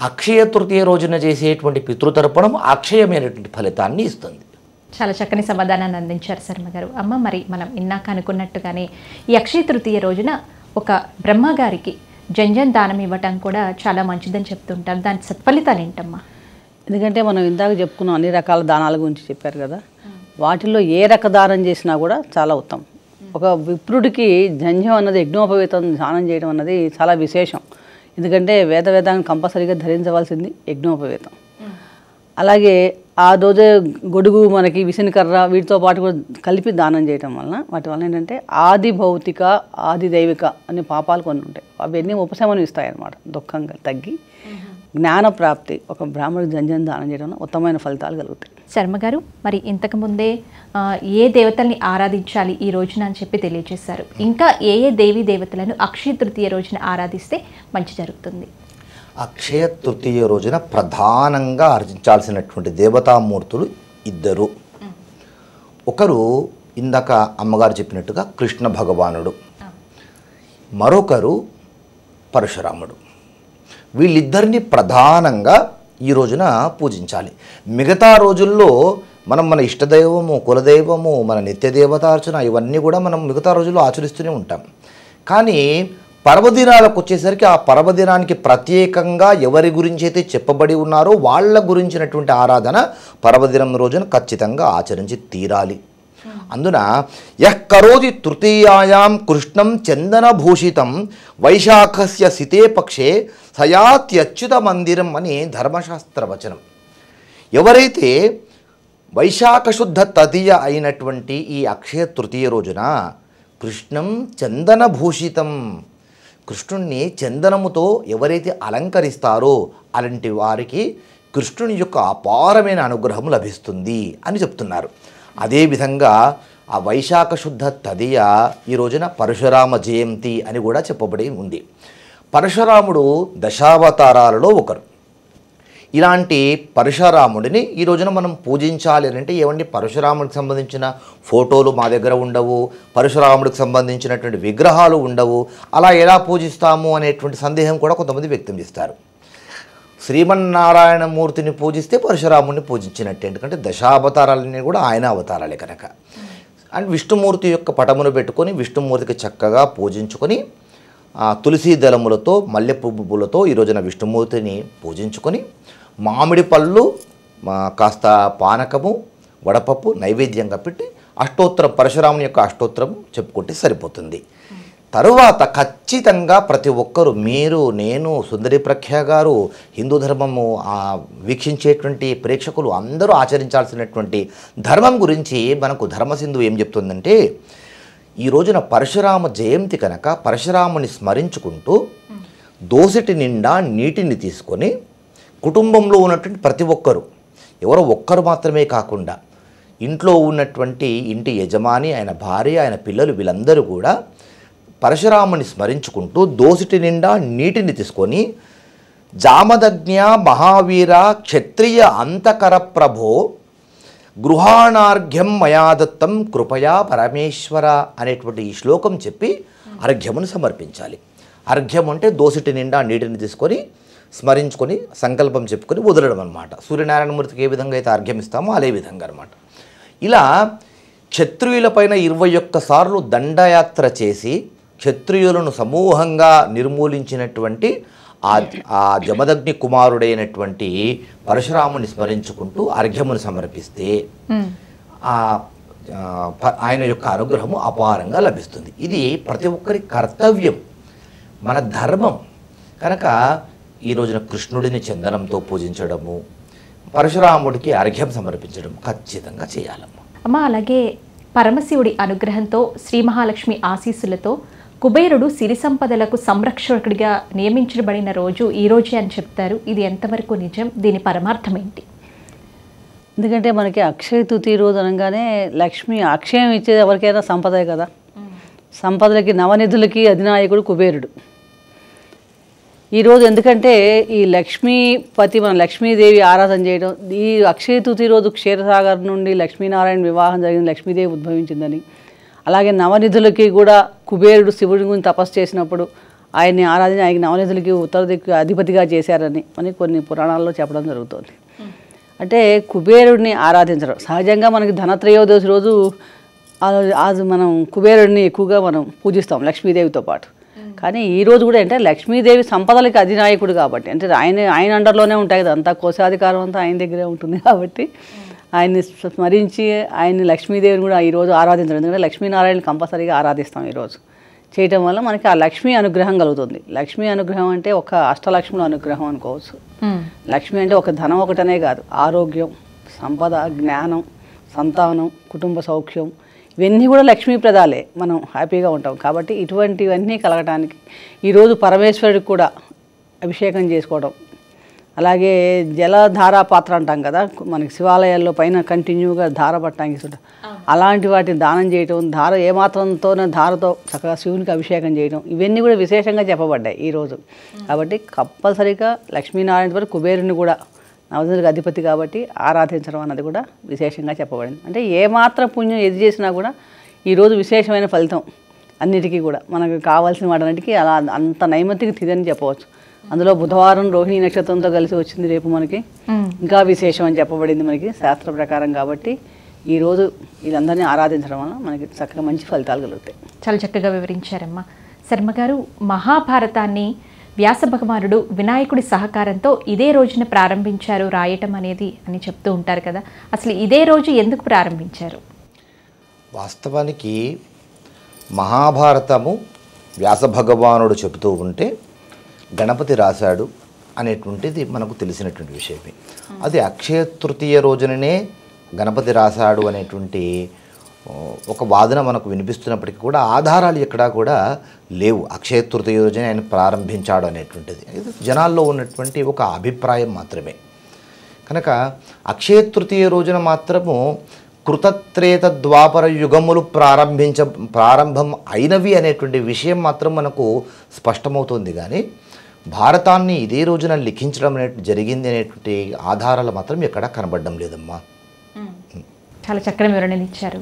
అక్షయ తృతీయ రోజున చేసేటువంటి పితృతర్పణం అక్షయమైనటువంటి ఫలితాన్ని ఇస్తుంది. చాలా చక్కని సమాధానాన్ని అందించారు శర్మ గారు. అమ్మ, మరి మనం ఇందాక అనుకున్నట్టుగానే ఈ అక్షయ తృతీయ రోజున ఒక బ్రహ్మగారికి జంజన్ దానం ఇవ్వటం కూడా చాలా మంచిదని చెప్తుంటారు. దాని సత్ఫలితాలు ఏంటమ్మా? ఎందుకంటే మనం ఇందాక చెప్పుకున్నాం అన్ని రకాల దానాల గురించి చెప్పారు కదా, వాటిల్లో ఏ రక దానం చేసినా కూడా చాలా ఉత్తమం. ఒక విప్రుడికి జంజం అన్నది యజ్ఞోపవీతం దానం చేయడం అన్నది చాలా విశేషం. ఎందుకంటే వేదాన్ని కంపల్సరీగా ధరించవలసింది యజ్ఞోపవీతం. అలాగే ఆ రోజే గొడుగు మనకి విసినికర్ర వీటితో పాటు కూడా కలిపి దానం చేయడం వలన వాటి వలన ఏంటంటే ఆది భౌతిక ఆది దైవిక అనే పాపాలు కొన్ని ఉంటాయి, అవన్నీ ఉపశమనం ఇస్తాయన్నమాట. దుఃఖంగా తగ్గి జ్ఞాన ప్రాప్తి ఒక బ్రాహ్మణుడు జంజం దానం చేయడం వల్ల ఉత్తమమైన ఫలితాలు కలుగుతాయి. శర్మ గారు, మరి ఇంతకుముందే ఏ దేవతల్ని ఆరాధించాలి ఈ రోజున అని చెప్పి తెలియజేశారు. ఇంకా ఏ దేవీ దేవతలను అక్షయ తృతీయ రోజున ఆరాధిస్తే మంచి జరుగుతుంది? అక్షయ తృతీయ రోజున ప్రధానంగా అర్చించాల్సినటువంటి దేవతామూర్తులు ఇద్దరు. ఒకరు ఇందాక అమ్మగారు చెప్పినట్టుగా కృష్ణ భగవానుడు, మరొకరు పరశురాముడు. వీళ్ళిద్దరిని ప్రధానంగా ఈ రోజున పూజించాలి. మిగతా రోజుల్లో మనం మన ఇష్టదైవము, కులదైవము, మన నిత్య దేవతార్చన ఇవన్నీ కూడా మనం మిగతా రోజుల్లో ఆచరిస్తూనే ఉంటాం. కానీ పర్వదినాలకు వచ్చేసరికి ఆ పర్వదినానికి ప్రత్యేకంగా ఎవరి గురించి అయితే చెప్పబడి ఉన్నారో వాళ్ళ గురించినటువంటి ఆరాధన పర్వదినం రోజున ఖచ్చితంగా ఆచరించి తీరాలి. అందున యః కరోతి తృతీయాయాం కృష్ణం చందనభూషితం వైశాఖస్య సితే పక్షే సయాత్యచ్యుత మందిరం అని ధర్మశాస్త్ర వచనం. ఎవరైతే వైశాఖ శుద్ధ తదియ అయినటువంటి ఈ అక్షయ తృతీయ రోజున కృష్ణం చందనభూషితం కృష్ణుణ్ణి చందనముతో ఎవరైతే అలంకరిస్తారో అలాంటి వారికి కృష్ణుని యొక్క అపారమైన అనుగ్రహం లభిస్తుంది అని చెప్తున్నారు. అదేవిధంగా ఆ వైశాఖ శుద్ధ తదియ ఈ రోజున పరశురామ జయంతి అని కూడా చెప్పబడి ఉంది. పరశురాముడు దశావతారాలలో ఒకరు. ఇలాంటి పరశురాముడిని ఈ రోజున మనం పూజించాలి అంటే ఏమండి, పరశురాముడికి సంబంధించిన ఫోటోలు మా దగ్గర ఉండవు, పరశురాముడికి సంబంధించినటువంటి విగ్రహాలు ఉండవు, అలా ఎలా పూజిస్తాము అనేటువంటి సందేహం కూడా కొంతమంది వ్యక్తం చేస్తారు. శ్రీమన్నారాయణమూర్తిని పూజిస్తే పరశురాముడిని పూజించినట్టే, ఎందుకంటే దశావతారాలన్నీ కూడా ఆయన అవతారాలే కనుక. అండ్ విష్ణుమూర్తి యొక్క పటమును పెట్టుకొని విష్ణుమూర్తికి చక్కగా పూజించుకొని తులసి దళములతో మల్లె పువ్వులతో ఈ రోజున విష్ణుమూర్తిని పూజించుకొని మామిడి పళ్ళు కాస్త పానకము వడపప్పు నైవేద్యంగా పెట్టి అష్టోత్తరం పరశురాముని యొక్క అష్టోత్తరం చెప్పుకుంటే సరిపోతుంది. తరువాత ఖచ్చితంగా ప్రతి ఒక్కరు, మీరు, నేను, సుందరి ప్రఖ్య గారు, హిందూ ధర్మము వీక్షించేటువంటి ప్రేక్షకులు అందరూ ఆచరించాల్సినటువంటి ధర్మం గురించి మనకు ధర్మసింధు ఏం చెప్తుందంటే, ఈ రోజున పరశురామ జయంతి కనుక పరశురాముని స్మరించుకుంటూ దోసెటి నిండా నీటిని తీసుకొని కుటుంబంలో ఉన్నటువంటి ప్రతి ఒక్కరు, ఎవరో ఒక్కరు మాత్రమే కాకుండా ఇంట్లో ఉన్నటువంటి ఇంటి యజమాని, ఆయన భార్య, ఆయన పిల్లలు, వీళ్ళందరూ కూడా పరశురాముని స్మరించుకుంటూ దోసిటి నిండా నీటిని తీసుకొని జామదగ్న్య మహావీర క్షత్రియ అంతకర ప్రభో గృహాణార్ఘ్యం మయాదత్తం కృపయా పరమేశ్వర అనేటువంటి ఈ శ్లోకం చెప్పి అర్ఘ్యమును సమర్పించాలి. అర్ఘ్యం అంటే దోసిటి నిండా నీటిని తీసుకొని స్మరించుకొని సంకల్పం చెప్పుకొని వదలడం అనమాట. సూర్యనారాయణమూర్తికి ఏ విధంగా అయితే అర్ఘ్యం ఇస్తామో అదే విధంగా అనమాట. ఇలా క్షత్రియులపైన 21 సార్లు దండయాత్ర చేసి క్షత్రియులను సమూహంగా నిర్మూలించినటువంటి ఆ జమదగ్ని కుమారుడైనటువంటి పరశురాముని స్మరించుకుంటూ అర్ఘ్యమును సమర్పిస్తే ఆయన యొక్క అనుగ్రహము అపారంగా లభిస్తుంది. ఇది ప్రతి ఒక్కరి కర్తవ్యం, మన ధర్మం. కనుక ఈ రోజున కృష్ణుడిని చందనంతో పూజించడము, పరశురాముడికి అర్ఘ్యం సమర్పించడం ఖచ్చితంగా చేయాలమ్మా. అమ్మ, అలాగే పరమశివుడి అనుగ్రహంతో శ్రీ మహాలక్ష్మి ఆశీస్సులతో కుబేరుడు సిరి సంపదలకు సంరక్షకుడిగా నియమించబడిన రోజు ఈ రోజే అని చెప్తారు. ఇది ఎంతవరకు నిజం? దీని పరమార్థం ఏంటి? ఎందుకంటే మనకి అక్షయ తృతీయ రోజు అనగానే లక్ష్మి అక్షయం ఇచ్చేది ఎవరికైనా సంపదే కదా. సంపదలకి నవనిధులకి అధినాయకుడు కుబేరుడు. ఈరోజు ఎందుకంటే ఈ లక్ష్మీపతి, మన లక్ష్మీదేవి ఆరాధన చేయడం, ఈ అక్షయ తృతీయ రోజు క్షీరసాగర్ నుండి లక్ష్మీనారాయణ వివాహం జరిగిన లక్ష్మీదేవి ఉద్భవించిందని, అలాగే నవనిధులకి కూడా కుబేరుడు శివుడి గురించి తపస్సు చేసినప్పుడు ఆయన్ని ఆరాధన, ఆయన నవనిధులకి ఉత్తర దిక్కు అధిపతిగా చేశారని మనకి కొన్ని పురాణాల్లో చెప్పడం జరుగుతుంది. అంటే కుబేరుడిని ఆరాధించడం సహజంగా మనకి ధనత్రయోదశి రోజు మనం కుబేరుడిని ఎక్కువగా మనం పూజిస్తాం లక్ష్మీదేవితో పాటు. కానీ ఈరోజు కూడా అంటే లక్ష్మీదేవి సంపదలకి అధినాయకుడు కాబట్టి, అంటే ఆయన అండర్లోనే ఉంటాయి కదా, అంతా కోశాధికారం అంతా ఆయన దగ్గరే ఉంటుంది కాబట్టి ఆయన్ని స్మరించి ఆయన్ని లక్ష్మీదేవిని కూడా ఈరోజు ఆరాధించడం. ఎందుకంటే లక్ష్మీనారాయణ కంపల్సరీగా ఆరాధిస్తాం ఈరోజు. చేయటం వల్ల మనకి ఆ లక్ష్మీ అనుగ్రహం కలుగుతుంది. లక్ష్మీ అనుగ్రహం అంటే ఒక అష్టలక్ష్ముల అనుగ్రహం అనుకోవచ్చు. లక్ష్మి అంటే ఒక ధనం ఒకటనే కాదు, ఆరోగ్యం, సంపద, జ్ఞానం, సంతానం, కుటుంబ సౌఖ్యం, ఇవన్నీ కూడా లక్ష్మీప్రదాలే. మనం హ్యాపీగా ఉంటాం కాబట్టి ఇటువంటివన్నీ కలగటానికి ఈరోజు పరమేశ్వరుడికి కూడా అభిషేకం చేసుకోవడం, అలాగే జలధారా పాత్ర అంటాం కదా, మనకి శివాలయాల్లో పైన కంటిన్యూగా ధార పట్టడానికి ఉంటాం, అలాంటి వాటిని దానం చేయటం, ధార ఏమాత్రంతోనే ధారతో చక్కగా శివునికి అభిషేకం చేయడం, ఇవన్నీ కూడా విశేషంగా చెప్పబడ్డాయి ఈరోజు. కాబట్టి కంపల్సరీగా లక్ష్మీనారాయణ వరకు కుబేరుని కూడా నవనిధులకు అధిపతి కాబట్టి ఆరాధించడం అన్నది కూడా విశేషంగా చెప్పబడింది. అంటే ఏమాత్రం పుణ్యం ఎది చేసినా కూడా ఈరోజు విశేషమైన ఫలితం అన్నిటికీ కూడా మనకు కావాల్సిన వాటన్నిటికీ అలా అంత నైమిత్తిక తిథి అని చెప్పవచ్చు. అందులో బుధవారం రోహిణి నక్షత్రంతో కలిసి వచ్చింది రేపు మనకి ఇంకా విశేషం అని చెప్పబడింది మనకి శాస్త్ర ప్రకారం. కాబట్టి ఈరోజు వీళ్ళందరినీ ఆరాధించడం వల్ల మనకి చక్కగా మంచి ఫలితాలు కలుగుతాయి. చాలా చక్కగా వివరించారమ్మా. శర్మ గారు, మహాభారతాన్ని వ్యాస భగవానుడు వినాయకుడి సహకారంతో ఇదే రోజున ప్రారంభించారు రాయటం అనేది అని చెప్తూ ఉంటారు కదా, అసలు ఇదే రోజు ఎందుకు ప్రారంభించారు? వాస్తవానికి మహాభారతము వ్యాస భగవానుడు చెబుతూ ఉంటే గణపతి రాశాడు అనేటువంటిది మనకు తెలిసినటువంటి విషయమే. అది అక్షయ తృతీయ రోజుననే గణపతి రాశాడు అనేటువంటి ఒక వాదన మనకు వినిపిస్తున్నప్పటికీ కూడా ఆధారాలు ఎక్కడా కూడా లేవు. అక్షయ తృతీయ రోజున ఆయన ప్రారంభించాడు అనేటువంటిది ఇది జనాల్లో ఉన్నటువంటి ఒక అభిప్రాయం మాత్రమే. కనుక అక్షయ తృతీయ రోజున మాత్రము కృతత్రేత ద్వాపర యుగములు ప్రారంభం అయినవి అనేటువంటి విషయం మాత్రం మనకు స్పష్టమవుతుంది. కానీ భారతాన్ని ఇదే రోజున లిఖించడం జరిగింది అనేటువంటి ఆధారాలు మాత్రం ఎక్కడా కనబడడం లేదమ్మా. చాలా చక్కని వివరణలు ఇచ్చారు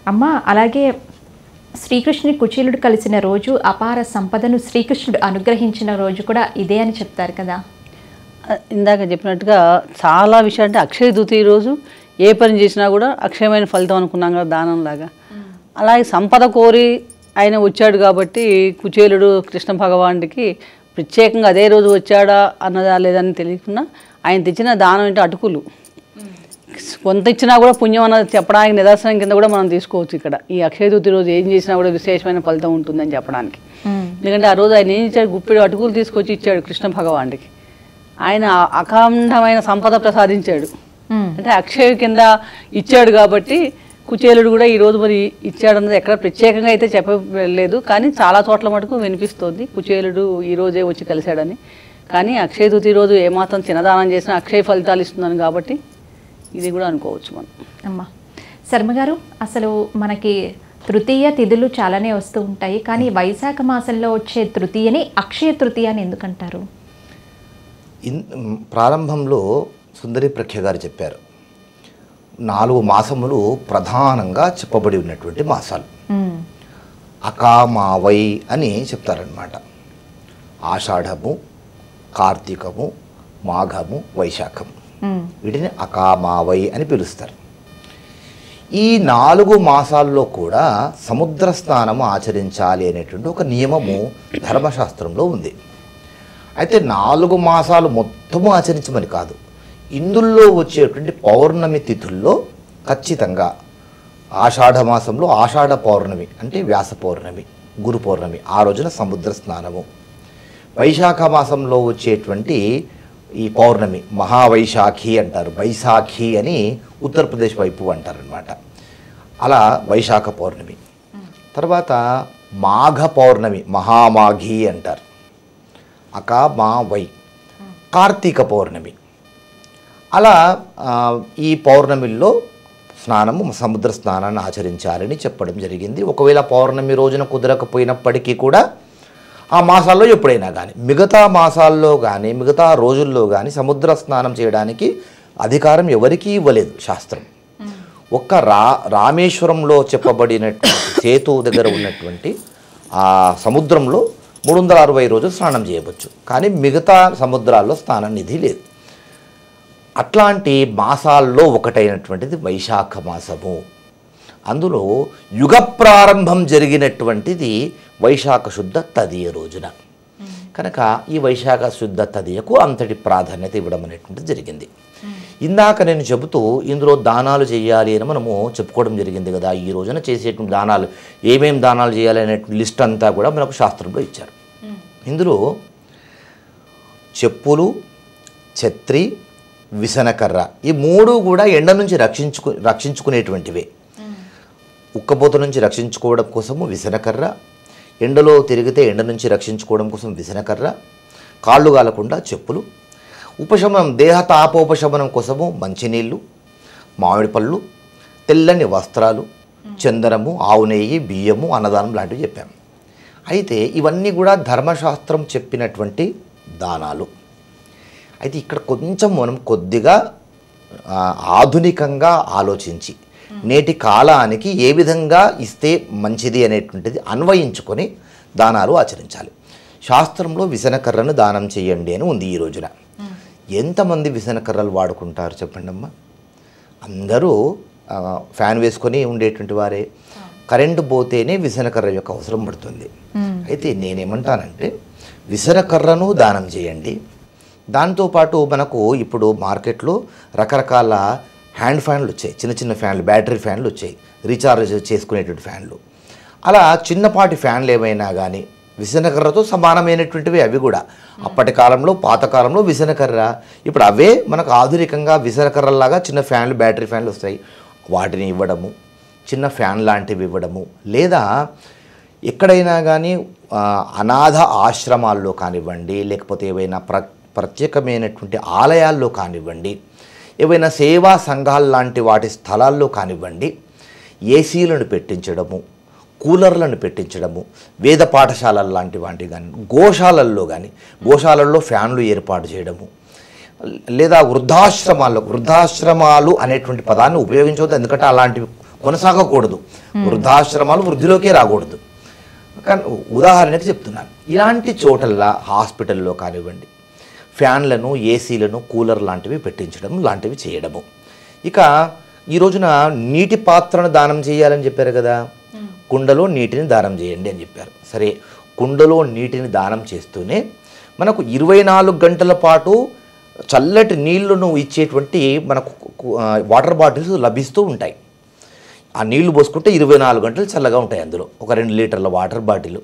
అమ్మ. అలాగే శ్రీకృష్ణుని కుచేలుడు కలిసిన రోజు, అపార సంపదను శ్రీకృష్ణుడు అనుగ్రహించిన రోజు కూడా ఇదే అని చెప్తారు కదా. ఇందాక చెప్పినట్టుగా చాలా విషయాలు, అంటే అక్షయ తృతీయ రోజు ఏ పని చేసినా కూడా అక్షయమైన ఫలితం అనుకున్నాం కదా, దానంలాగా. అలాగే సంపద కోరి ఆయన వచ్చాడు కాబట్టి కుచేలుడు కృష్ణ భగవానుడికి ప్రత్యేకంగా అదే రోజు వచ్చాడా అన్నదా లేదని తెలియకుండా ఆయన తెచ్చిన దానం అంటే అటుకులు, కొంత ఇచ్చినా కూడా పుణ్యం అన్నది చెప్పడానికి నిదర్శనం కింద కూడా మనం తీసుకోవచ్చు. ఇక్కడ ఈ అక్షయ తృతీయ రోజు ఏం చేసినా కూడా విశేషమైన ఫలితం ఉంటుందని చెప్పడానికి. ఎందుకంటే ఆ రోజు ఆయన ఏం ఇచ్చాడు, గుప్పెడు అటుకులు తీసుకొచ్చి ఇచ్చాడు కృష్ణ భగవానుడికి. ఆయన అఖండమైన సంపద ప్రసాదించాడు. అంటే అక్షయ కింద ఇచ్చాడు కాబట్టి కుచేలుడు కూడా ఈరోజు మరి ఇచ్చాడన్నది ఎక్కడ ప్రత్యేకంగా అయితే చెప్పలేదు, కానీ చాలా చోట్ల మటుకు వినిపిస్తోంది కుచేలుడు ఈరోజే వచ్చి కలిశాడని. కానీ అక్షయ తృతీయ రోజు ఏమాత్రం చిన్నదానం చేసినా అక్షయ ఫలితాలు ఇస్తుందని కాబట్టి ఇది కూడా అనుకోవచ్చు మనం. అమ్మా శర్మగారు, అసలు మనకి తృతీయ తిథులు చాలానే వస్తూ ఉంటాయి, కానీ వైశాఖ మాసంలో వచ్చే తృతీయని అక్షయ తృతీయ అని ఎందుకంటారు? ప్రారంభంలో సుందరి ప్రఖ్య గారు చెప్పారు 4 మాసములు ప్రధానంగా చెప్పబడి ఉన్నటువంటి మాసాలు. అకామావై అని చెప్తారనమాట. ఆషాఢము, కార్తీకము, మాఘము, వైశాఖము, వీటిని అకామావై అని పిలుస్తారు. ఈ 4 మాసాల్లో కూడా సముద్ర స్నానము ఆచరించాలి అనేటువంటి ఒక నియమము ధర్మశాస్త్రంలో ఉంది. అయితే 4 మాసాలు మొత్తము ఆచరించమని కాదు, ఇందులో వచ్చేటువంటి పౌర్ణమి తిథుల్లో ఖచ్చితంగా ఆషాఢ మాసంలో ఆషాఢ పౌర్ణమి అంటే వ్యాస పౌర్ణమి, గురు పౌర్ణమి, ఆ రోజున సముద్ర స్నానము. వైశాఖ మాసంలో వచ్చేటువంటి ఈ పౌర్ణమి మహావైశాఖి అంటారు, వైశాఖి అని ఉత్తరప్రదేశ్ వైపు అంటారనమాట. అలా వైశాఖ పౌర్ణమి. తర్వాత మాఘ పౌర్ణమి మహామాఘి అంటారు, అకా మా వై. కార్తీక పౌర్ణమి. అలా ఈ పౌర్ణమిల్లో స్నానము సముద్ర స్నానాన్ని ఆచరించాలని చెప్పడం జరిగింది. ఒకవేళ పౌర్ణమి రోజున కుదరకపోయినప్పటికీ కూడా ఆ మాసాల్లో ఎప్పుడైనా కానీ మిగతా మాసాల్లో కానీ మిగతా రోజుల్లో కానీ సముద్ర స్నానం చేయడానికి అధికారం ఎవరికీ ఇవ్వలేదు శాస్త్రం. ఒక్క రామేశ్వరంలో చెప్పబడినటువంటి సేతు దగ్గర ఉన్నటువంటి ఆ సముద్రంలో 360 రోజులు స్నానం చేయవచ్చు, కానీ మిగతా సముద్రాల్లో స్నానం నిధి లేదు. అట్లాంటి మాసాల్లో ఒకటైనటువంటిది వైశాఖ మాసము. అందులో యుగ ప్రారంభం జరిగినటువంటిది వైశాఖ శుద్ధ తదియ రోజున. కనుక ఈ వైశాఖ శుద్ధ తదియకు అంతటి ప్రాధాన్యత ఇవ్వడం అనేటువంటిది జరిగింది. ఇందాక నేను చెబుతూ ఇందులో దానాలు చేయాలి అని మనము చెప్పుకోవడం జరిగింది కదా. ఈ రోజున చేసేటువంటి దానాలు ఏమేమి దానాలు చేయాలి అనేటువంటి లిస్ట్ అంతా కూడా మనకు శాస్త్రంలో ఇచ్చారు. ఇందులో చెప్పులు, ఛత్రి, విసనకర్ర, ఈ 3 కూడా ఎండ నుంచి రక్షించుకునేటువంటివే. ఉక్కపోత నుంచి రక్షించుకోవడం కోసము విసనకర్ర, ఎండలో తిరిగితే ఎండ నుంచి రక్షించుకోవడం కోసం విసనకర్ర, కాళ్ళు కాలకుండా చెప్పులు, ఉపశమనం దేహ తాపోపశమనం కోసము మంచినీళ్ళు, మామిడి పళ్ళు, తెల్లని వస్త్రాలు, చందనము, ఆవు నెయ్యి, బియ్యము, అన్నదానం లాంటివి చెప్పాము. అయితే ఇవన్నీ కూడా ధర్మశాస్త్రం చెప్పినటువంటి దానాలు. అయితే ఇక్కడ కొంచెం మనం కొద్దిగా ఆధునికంగా ఆలోచించి నేటి కాలానికి ఏ విధంగా ఇస్తే మంచిది అనేటువంటిది అన్వయించుకొని దానాలు ఆచరించాలి. శాస్త్రంలో విసనకర్రను దానం చేయండి అని ఉంది. ఈ రోజున ఎంతమంది విసనకర్రలు వాడుకుంటారు చెప్పండి అమ్మా? అందరూ ఫ్యాన్ వేసుకొని ఉండేటువంటి వారే. కరెంటు పోతేనే విసనకర్ర యొక్క అవసరం పడుతుంది. అయితే నేనేమంటానంటే విసనకర్రను దానం చేయండి. దాంతోపాటు మనకు ఇప్పుడు మార్కెట్లో రకరకాల హ్యాండ్ ఫ్యాన్లు వచ్చాయి, చిన్న చిన్న ఫ్యాన్లు, బ్యాటరీ ఫ్యాన్లు వచ్చాయి, రీఛార్జ్ చేసుకునేటువంటి ఫ్యాన్లు. అలా చిన్నపాటి ఫ్యాన్లు ఏమైనా కానీ విసనకర్రతో సమానమైనటువంటివి అవి కూడా. అప్పటి కాలంలో పాతకాలంలో విసనకర్ర, ఇప్పుడు అవే మనకు ఆధునికంగా విసనకర్రలాగా చిన్న ఫ్యాన్లు, బ్యాటరీ ఫ్యాన్లు వస్తాయి. వాటిని ఇవ్వడము, చిన్న ఫ్యాన్ లాంటివి ఇవ్వడము, లేదా ఎక్కడైనా కానీ అనాథ ఆశ్రమాల్లో కానివ్వండి, లేకపోతే ఏవైనా ప్రత్యేకమైనటువంటి ఆలయాల్లో కానివ్వండి, ఏవైనా సేవా సంఘాల లాంటి వాటి స్థలాల్లో కానివ్వండి, ఏసీలను పెట్టించడము, కూలర్లను పెట్టించడము, వేద పాఠశాలలు లాంటి వాటి కానీ, గోశాలల్లో ఫ్యాన్లు ఏర్పాటు చేయడము, లేదా వృద్ధాశ్రమాలు అనేటువంటి పదాన్ని ఉపయోగించవద్దు, ఎందుకంటే అలాంటివి కొనసాగకూడదు. వృద్ధాశ్రమాలు వృద్ధిలోకే రాకూడదు. కానీ ఉదాహరణకి చెప్తున్నాను, ఇలాంటి చోటల్లా హాస్పిటల్లో కానివ్వండి ఫ్యాన్లను, ఏసీలను, కూలర్ లాంటివి పెట్టించడం లాంటివి చేయడము. ఇక ఈ రోజున నీటి పాత్రను దానం చేయాలని చెప్పారు కదా, కుండలో నీటిని దానం చేయండి అని చెప్పారు. సరే, కుండలో నీటిని దానం చేస్తూనే మనకు 24 గంటల పాటు చల్లటి నీళ్లను ఇచ్చేటువంటి మనకు వాటర్ బాటిల్స్ లభిస్తూ ఉంటాయి. ఆ నీళ్లు పోసుకుంటే 24 గంటలు చల్లగా ఉంటాయి. అందులో ఒక 2 లీటర్ల వాటర్ బాటిల్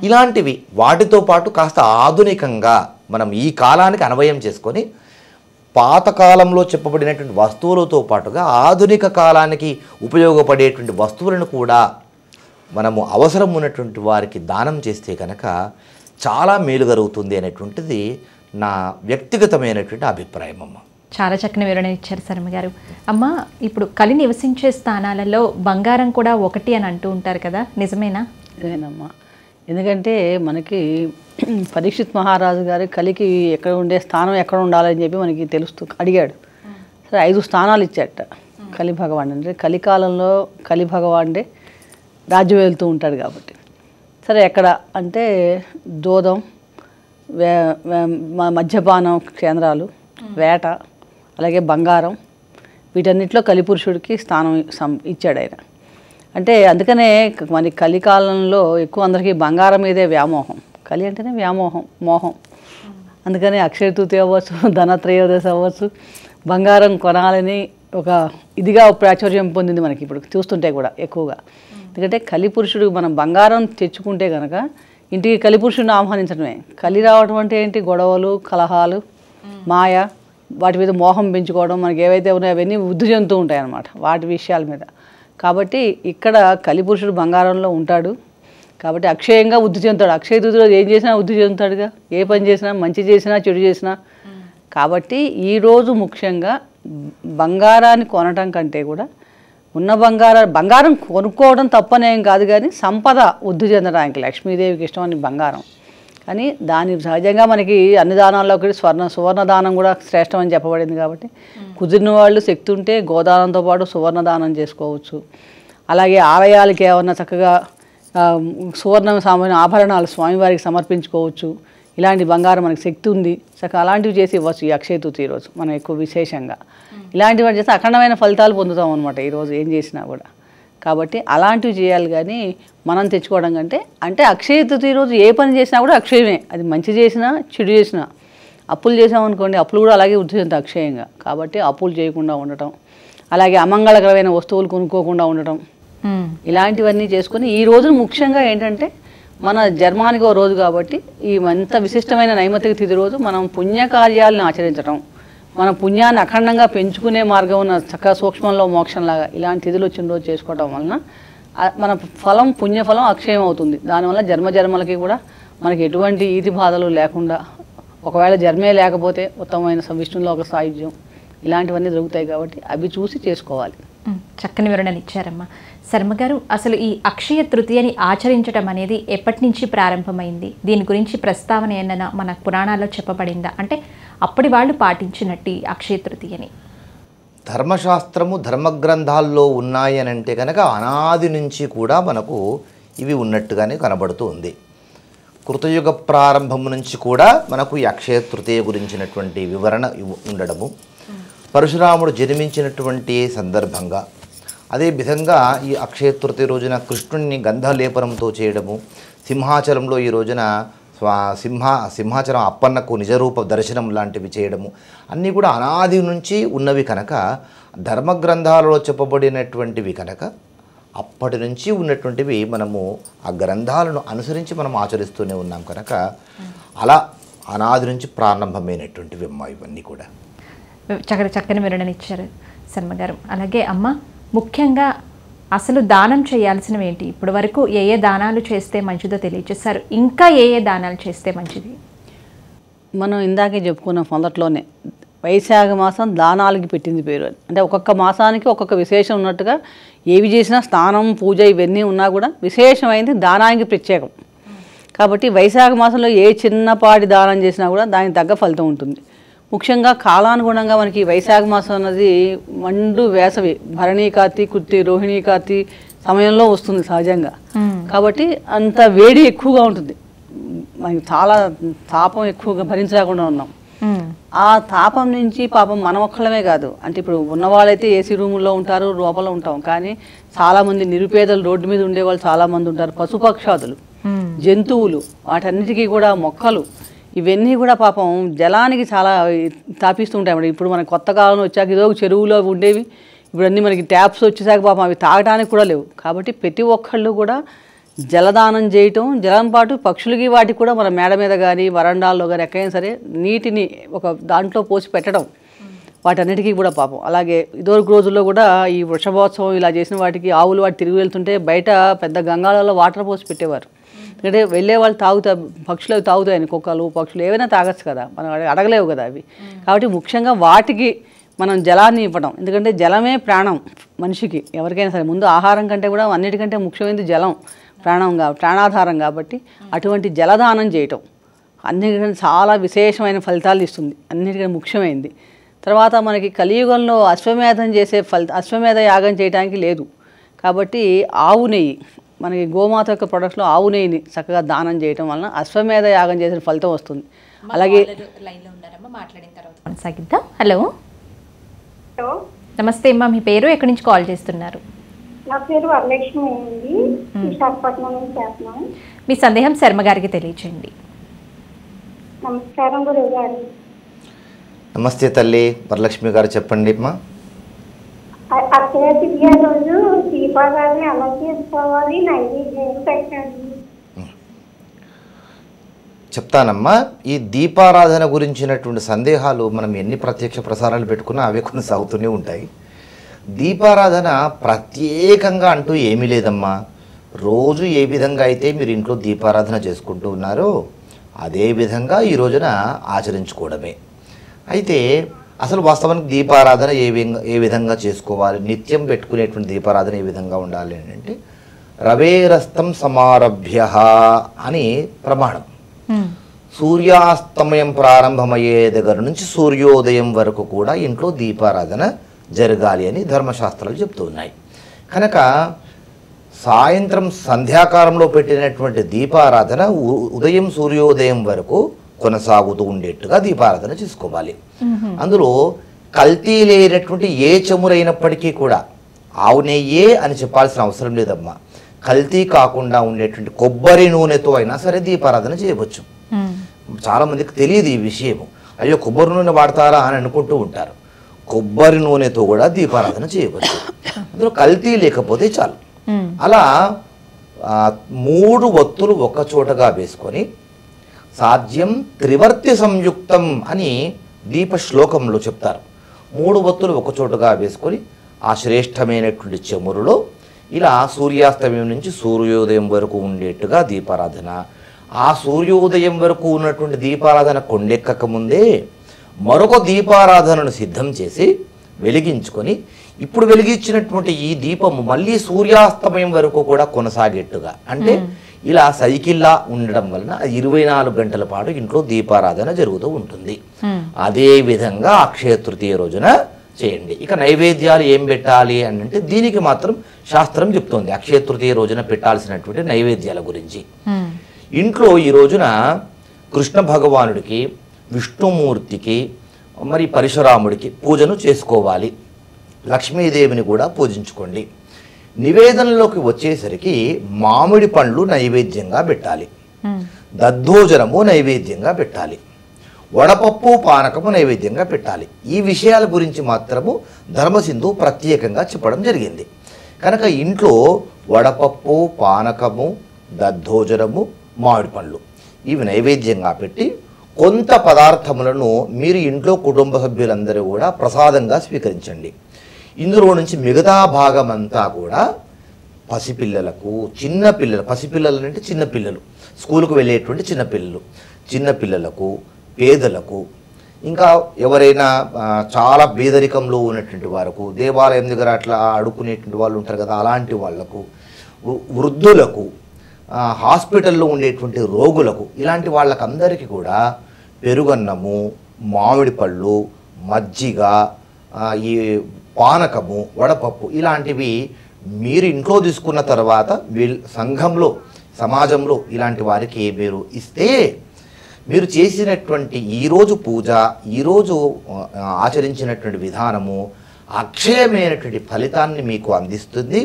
ఇలాంటివి వాటితో పాటు కాస్త ఆధునికంగా మనం ఈ కాలానికి అన్వయం చేసుకొని పాతకాలంలో చెప్పబడినటువంటి వస్తువులతో పాటుగా ఆధునిక కాలానికి ఉపయోగపడేటువంటి వస్తువులను కూడా మనము అవసరం ఉన్నటువంటి వారికి దానం చేస్తే కనుక చాలా మేలు జరుగుతుంది అనేటువంటిది నా వ్యక్తిగతమైనటువంటి అభిప్రాయం అమ్మ. చాలా చక్కని వివరణ ఇచ్చారు శర్మ గారు. అమ్మ, ఇప్పుడు కలి నివసించే స్థానాలలో బంగారం కూడా ఒకటి అని అంటూ ఉంటారు కదా, నిజమేనా? ఇదేనమ్మా. ఎందుకంటే మనకి పరీక్షిత్ మహారాజు గారు కలికి ఎక్కడ ఉండే స్థానం ఎక్కడ ఉండాలని చెప్పి మనకి తెలుస్తూ అడిగాడు. సరే 5 స్థానాలు ఇచ్చాట కలి భగవాన్. అంటే కలికాలంలో కలి భగవాన్డే రాజ్యం వెళ్తూ ఉంటాడు కాబట్టి. సరే ఎక్కడ అంటే దూదం, మద్యపానం కేంద్రాలు, వేట, అలాగే బంగారం, వీటన్నిటిలో కలిపురుషుడికి స్థానం ఇచ్చాడు ఆయన. అంటే అందుకనే మన కలికాలంలో ఎక్కువ అందరికీ బంగారం మీదే వ్యామోహం. కలి అంటేనే వ్యామోహం, మోహం. అందుకని అక్షయ తృతీయ అవ్వచ్చు, ధనత్రయోదశి అవ్వచ్చు, బంగారం కొనాలని ఒక ఇదిగా ప్రాచుర్యం పొందింది మనకి ఇప్పుడు చూస్తుంటే కూడా ఎక్కువగా. ఎందుకంటే కలిపురుషుడు మనం బంగారం తెచ్చుకుంటే కనుక ఇంటికి కలిపురుషుడిని ఆహ్వానించడమే. కలి రావడం అంటే ఏంటి? గొడవలు, కలహాలు, మాయ, వాటి మీద మోహం పెంచుకోవడం, మనకి ఏవైతే ఉన్నాయో అవన్నీ వృద్ధి చెందుతూ ఉంటాయి అన్నమాట వాటి విషయాల మీద. కాబట్టి ఇక్కడ కలిపురుషుడు బంగారంలో ఉంటాడు కాబట్టి అక్షయంగా వృద్ధి చెందుతాడు. అక్షయ తృతీయలో ఏం చేసినా వృద్ధి చెందుతాడుగా, ఏ పని చేసినా, మంచి చేసినా చెడు చేసినా. కాబట్టి ఈరోజు ముఖ్యంగా బంగారాన్ని కొనటం కంటే కూడా ఉన్న బంగారం కొనుక్కోవడం తప్పనేం కాదు, కానీ సంపద వృద్ధి చెందడానికి లక్ష్మీదేవికి ఇష్టమని బంగారం. కానీ దాని సహజంగా మనకి అన్ని దానాల్లోకి సువర్ణ దానం కూడా శ్రేష్టం అని చెప్పబడింది. కాబట్టి కుదిరిన వాళ్ళు శక్తి ఉంటే గోదానంతో పాటు సువర్ణ దానం చేసుకోవచ్చు. అలాగే ఆలయాలకి ఏమన్నా చక్కగా సువర్ణ సామాన్య ఆభరణాలు స్వామివారికి సమర్పించుకోవచ్చు. ఇలాంటి బంగారం మనకి శక్తి ఉంది, చక్కగా అలాంటివి చేసి ఇవ్వచ్చు ఈ అక్షయ తృతీయ రోజు మనం ఎక్కువ విశేషంగా. ఇలాంటివి చేస్తే అఖండమైన ఫలితాలు పొందుతాం అనమాట ఈరోజు ఏం చేసినా కూడా. కాబట్టి అలాంటివి చేయాలి, కానీ మనం తెచ్చుకోవడం కంటే. అంటే అక్షయ తృతీయ రోజు ఏ పని చేసినా కూడా అక్షయమే, అది మంచి చేసినా చెడు చేసినా. అప్పులు చేసామనుకోండి, అప్పులు కూడా అలాగే వృద్ధి చెందుతాయి అక్షయంగా. కాబట్టి అప్పులు చేయకుండా ఉండటం, అలాగే అమంగళకరమైన వస్తువులు కొనుక్కోకుండా ఉండటం, ఇలాంటివన్నీ చేసుకొని ఈ రోజును ముఖ్యంగా ఏంటంటే మన జన్మానికి ఒక రోజు కాబట్టి ఈ ఎంత విశిష్టమైన నైమిత్తిక తిథి రోజు మనం పుణ్యకార్యాలను ఆచరించడం, మన పుణ్యాన్ని అఖండంగా పెంచుకునే మార్గం ఉన్న చక్కగా సూక్ష్మంలో మోక్షంలాగా ఇలాంటి తిథులు వచ్చిన రోజు చేసుకోవడం వలన మన ఫలం పుణ్యఫలం అక్షయం అవుతుంది. దానివల్ల జన్మలకి కూడా మనకి ఎటువంటి ఈతి బాధలు లేకుండా, ఒకవేళ జన్మే లేకపోతే ఉత్తమమైన విష్ణులో ఒక సాయుధ్యం, ఇలాంటివన్నీ దొరుకుతాయి. కాబట్టి అవి చూసి చేసుకోవాలి. చక్కని వివరణలు ఇచ్చారమ్మా. శర్మ గారు, అసలు ఈ అక్షయ తృతీయని ఆచరించడం అనేది ఎప్పటి నుంచి ప్రారంభమైంది? దీని గురించి ప్రస్తావన ఏమైనా మన పురాణాల్లో చెప్పబడిందా? అంటే అప్పటి వాళ్ళు పాటించినట్టు అక్షయ తృతీయని ధర్మశాస్త్రము ధర్మగ్రంథాల్లో ఉన్నాయి అని అంటే కనుక అనాది నుంచి కూడా మనకు ఇవి ఉన్నట్టుగానే కనబడుతూ ఉంది. కృతయుగ ప్రారంభం నుంచి కూడా మనకు ఈ అక్షయ తృతీయ గురించినటువంటి వివరణ ఉండడము, పరశురాముడు జన్మించినటువంటి సందర్భంగా, అదేవిధంగా ఈ అక్షయ తృతీయ రోజున కృష్ణుడిని గంధలేపనంతో చేయడము, సింహాచలంలో ఈ రోజున సింహాచలం అప్పన్నకు నిజరూప దర్శనం లాంటివి చేయడము, అన్నీ కూడా అనాది నుంచి ఉన్నవి కనుక, ధర్మగ్రంథాలలో చెప్పబడినటువంటివి కనుక అప్పటి నుంచి ఉన్నటువంటివి మనము ఆ గ్రంథాలను అనుసరించి మనం ఆచరిస్తూనే ఉన్నాం కనుక అలా అనాది నుంచి ప్రారంభమైనటువంటివి అమ్మ ఇవన్నీ కూడా. చక్కని వివరణలు ఇచ్చారు శర్మ గారు. అలాగే అమ్మ, ముఖ్యంగా అసలు దానం చేయాల్సినవి ఏంటి? ఇప్పటి వరకు ఏ దానాలు చేస్తే మంచిదో తెలియజేశారు. ఇంకా ఏ దానాలు చేస్తే మంచిది? మనం ఇందాకే చెప్పుకున్నాం మొదట్లోనే, వైశాఖ మాసం దానాలకి పెట్టింది పేరు. అంటే ఒక్కొక్క మాసానికి ఒక్కొక్క విశేషం ఉన్నట్టుగా ఏవి చేసినా స్నానం, పూజ ఇవన్నీ ఉన్నా కూడా విశేషమైంది దానానికి ప్రత్యేకం. కాబట్టి వైశాఖ మాసంలో ఏ చిన్నపాటి దానం చేసినా కూడా దానికి తగ్గ ఫలితం ఉంటుంది. ముఖ్యంగా కాలానుగుణంగా మనకి వైశాఖ మాసం అన్నది మండు వేసవి, భరణీ కార్తీ కృత్తి రోహిణీ కార్తీ సమయంలో వస్తుంది సహజంగా. కాబట్టి అంత వేడి ఎక్కువగా ఉంటుంది, మనకి చాలా తాపం ఎక్కువగా భరించలేకుండా ఉన్నాం. ఆ తాపం నుంచి పాపం మన ఒక్కళ్ళమే కాదు, అంటే ఇప్పుడు ఉన్నవాళ్ళైతే ఏసీ రూముల్లో ఉంటారు, లోపల ఉంటాం. కానీ చాలామంది నిరుపేదలు, రోడ్డు మీద ఉండేవాళ్ళు చాలామంది ఉంటారు. పశుపక్షాదులు, జంతువులు, వాటన్నిటికీ కూడా మొక్కలు, ఇవన్నీ కూడా పాపం జలానికి చాలా తాపిస్తూ ఉంటాయి అన్నమాట. ఇప్పుడు మన కొత్త కాలంలో వచ్చాక ఏదో చెరువులో ఉండేవి, ఇప్పుడు అన్నీ మనకి ట్యాప్స్ వచ్చేసాక పాపం అవి తాగడానికి కూడా లేవు. కాబట్టి ప్రతి ఒక్కళ్ళు కూడా జలదానం చేయటం, జలం పాటు పక్షులకి వాటికి కూడా మన మేడ మీద కానీ వరండాల్లో కానీ ఎక్కడైనా సరే నీటిని ఒక దాంట్లో పోసి పెట్టడం, వాటన్నిటికీ కూడా పాపం. అలాగే ఇదివరకు రోజుల్లో కూడా ఈ వృషభోత్సవం ఇలా చేసిన వాటికి ఆవులు వాటి తిరిగి వెళ్తుంటే బయట పెద్ద గంగాలలో వాటర్ పోసి పెట్టేవారు. ఎందుకంటే వెళ్ళే వాళ్ళు పక్షులు అవి తాగుతాయని, కుక్కలు పక్షులు ఏవైనా తాగొచ్చు కదా, మనం అడగలేవు కదా అవి. కాబట్టి ముఖ్యంగా వాటికి మనం జలాన్ని ఇవ్వడం, ఎందుకంటే జలమే ప్రాణం మనిషికి ఎవరికైనా సరే. ముందు ఆహారం కంటే కూడా అన్నిటికంటే ముఖ్యమైనది జలం, ప్రాణాధారం. కాబట్టి అటువంటి జలదానం చేయటం అన్నిటికంటే చాలా విశేషమైన ఫలితాలు ఇస్తుంది, అన్నిటికంటే ముఖ్యమైనది. తర్వాత మనకి కలియుగంలో అశ్వమేధ యాగం చేయడానికి లేదు కాబట్టి ఆవు నెయ్యి, మనకి గోమాత యొక్క ప్రొడక్ట్స్లో ఆవు నెయ్యిని చక్కగా దానం చేయటం వలన అశ్వమేధ యాగం చేసిన ఫలితం వస్తుంది. అలాగే కొనసాగిద్దాం. హలో హలో, నమస్తే అమ్మా, మీ పేరు ఎక్కడి నుంచి కాల్ చేస్తున్నారు? నా పేరు వరలక్ష్మి అండి, విశాఖపట్నం నుంచి చేస్తున్నాను. మీ సందేహం శర్మ గారికి తెలియచేయండి. నమస్కారం గురువు గారు. నమస్తే తల్లి, వరలక్ష్మి గారు చెప్పండి అమ్మా. అక్షయ తృతీయ రోజు దీపారాధన ఎలా చేసుకోవాలి, నైవేద్యం పెట్టండి. చెప్తానమ్మా. ఈ దీపారాధన గురించినటువంటి సందేహాలు మనం ఎన్ని ప్రత్యక్ష ప్రసారాలు పెట్టుకున్నా అవే కొనసాగుతూనే ఉంటాయి. దీపారాధన ప్రత్యేకంగా అంటూ ఏమీ లేదమ్మా. రోజు ఏ విధంగా అయితే మీరు ఇంట్లో దీపారాధన చేసుకుంటూ ఉన్నారో అదే విధంగా ఈ రోజున ఆచరించుకోవడమే. అయితే అసలు వాస్తవానికి దీపారాధన ఏ విధంగా చేసుకోవాలి, నిత్యం పెట్టుకునేటువంటి దీపారాధన ఏ విధంగా ఉండాలి అంటే రవేరస్తం సమారభ్య అని ప్రమాణం. సూర్యాస్తమయం ప్రారంభమయ్యే దగ్గర నుంచి సూర్యోదయం వరకు కూడా ఇంట్లో దీపారాధన జరగాలి అని ధర్మశాస్త్రాలు చెప్తూ ఉన్నాయి. కనుక సాయంత్రం సంధ్యాకాలంలో పెట్టినటువంటి దీపారాధన ఉదయం సూర్యోదయం వరకు కొనసాగుతూ ఉండేట్టుగా దీపారాధన చేసుకోవాలి. అందులో కల్తీ లేనటువంటి ఏ చమురైనప్పటికీ కూడా ఆవు నెయ్యే అని చెప్పాల్సిన అవసరం లేదమ్మా. కల్తీ కాకుండా ఉండేటువంటి కొబ్బరి నూనెతో అయినా సరే దీపారాధన చేయవచ్చు. చాలామందికి తెలియదు ఈ విషయం. అయ్యో కొబ్బరి నూనె వాడతారా అని అనుకుంటూ ఉంటారు. కొబ్బరి నూనెతో కూడా దీపారాధన చేయవచ్చు, అందులో కల్తీ లేకపోతే చాలు. అలా 3 ఒత్తులు ఒక చోటగా వేసుకొని సాధ్యం త్రివర్తి సంయుక్తం అని దీప శ్లోకంలో చెప్తారు. 3 ఒత్తులు ఒక చోటగా వేసుకొని ఆ శ్రేష్టమైనటువంటి చెమురులో ఇలా సూర్యాస్తమయం నుంచి సూర్యోదయం వరకు ఉండేట్టుగా దీపారాధన. ఆ సూర్యోదయం వరకు ఉన్నటువంటి దీపారాధన కొండెక్కక ముందే మరొక దీపారాధనను సిద్ధం చేసి వెలిగించుకొని ఇప్పుడు వెలిగించినటువంటి ఈ దీపము మళ్ళీ సూర్యాస్తమయం వరకు కూడా కొనసాగేట్టుగా, అంటే ఇలా సైకిల్లా ఉండడం వలన 24 గంటల పాటు ఇంట్లో దీపారాధన జరుగుతూ ఉంటుంది. అదే విధంగా అక్షయ తృతీయ రోజున చేయండి. ఇక నైవేద్యాలు ఏం పెట్టాలి అని అంటే దీనికి మాత్రం శాస్త్రం చెప్తోంది అక్షయ తృతీయ రోజున పెట్టాల్సినటువంటి నైవేద్యాల గురించి. ఇంట్లో ఈ రోజున కృష్ణ భగవానుడికి, విష్ణుమూర్తికి, మరి పరశురాముడికి పూజను చేసుకోవాలి. లక్ష్మీదేవిని కూడా పూజించుకోండి. నివేదనలోకి వచ్చేసరికి మామిడి పండ్లు నైవేద్యంగా పెట్టాలి, దద్దోజనము నైవేద్యంగా పెట్టాలి, వడపప్పు పానకము నైవేద్యంగా పెట్టాలి. ఈ విషయాల గురించి మాత్రము ధర్మసింధు ప్రత్యేకంగా చెప్పడం జరిగింది. కనుక ఇంట్లో వడపప్పు, పానకము, దద్దోజనము, మామిడి పండ్లు ఇవి నైవేద్యంగా పెట్టి కొంత పదార్థములను మీరు ఇంట్లో కుటుంబ సభ్యులందరూ కూడా ప్రసాదంగా స్వీకరించండి. ఇందులో నుంచి మిగతా భాగం అంతా కూడా పసిపిల్లలకు, పసిపిల్లలు అంటే చిన్నపిల్లలు, స్కూలుకు వెళ్ళేటువంటి చిన్నపిల్లలకు, పేదలకు, ఇంకా ఎవరైనా చాలా పేదరికంలో ఉన్నటువంటి వారికి, దేవాలయం దగ్గర అట్లా అడుక్కునేటువంటి వాళ్ళు ఉంటారు కదా అలాంటి వాళ్లకు, వృద్ధులకు, హాస్పిటల్లో ఉండేటువంటి రోగులకు, ఇలాంటి వాళ్ళకందరికీ కూడా పెరుగన్నము, మామిడి పళ్ళు, మజ్జిగ, ఈ పానకము, వడపప్పు ఇలాంటివి మీరు ఇంట్లో తీసుకున్న తర్వాత సంఘంలో, సమాజంలో ఇలాంటి వారికి మీరు ఇస్తే మీరు చేసినటువంటి ఈరోజు పూజ, ఈరోజు ఆచరించినటువంటి విధానము అక్షయమైనటువంటి ఫలితాన్ని మీకు అందిస్తుంది.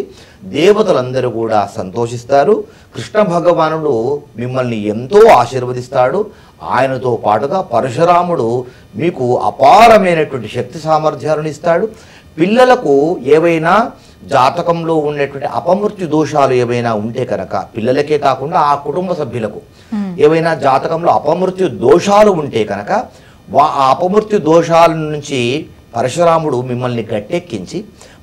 దేవతలందరూ కూడా సంతోషిస్తారు. కృష్ణ భగవానుడు మిమ్మల్ని ఎంతో ఆశీర్వదిస్తాడు. ఆయనతో పాటుగా పరశురాముడు మీకు అపారమైనటువంటి శక్తి సామర్థ్యాలను ఇస్తాడు. పిల్లలకు ఏవైనా జాతకంలో ఉండేటువంటి అపమృత్యు దోషాలు ఏవైనా ఉంటే కనుక పిల్లలకే కాకుండా ఆ కుటుంబ సభ్యులకు ఏవైనా జాతకంలో అపమృత్యు దోషాలు ఉంటే కనుక ఆ అపమృత్యు దోషాల నుంచి పరశురాముడు మిమ్మల్ని గట్టెక్కించి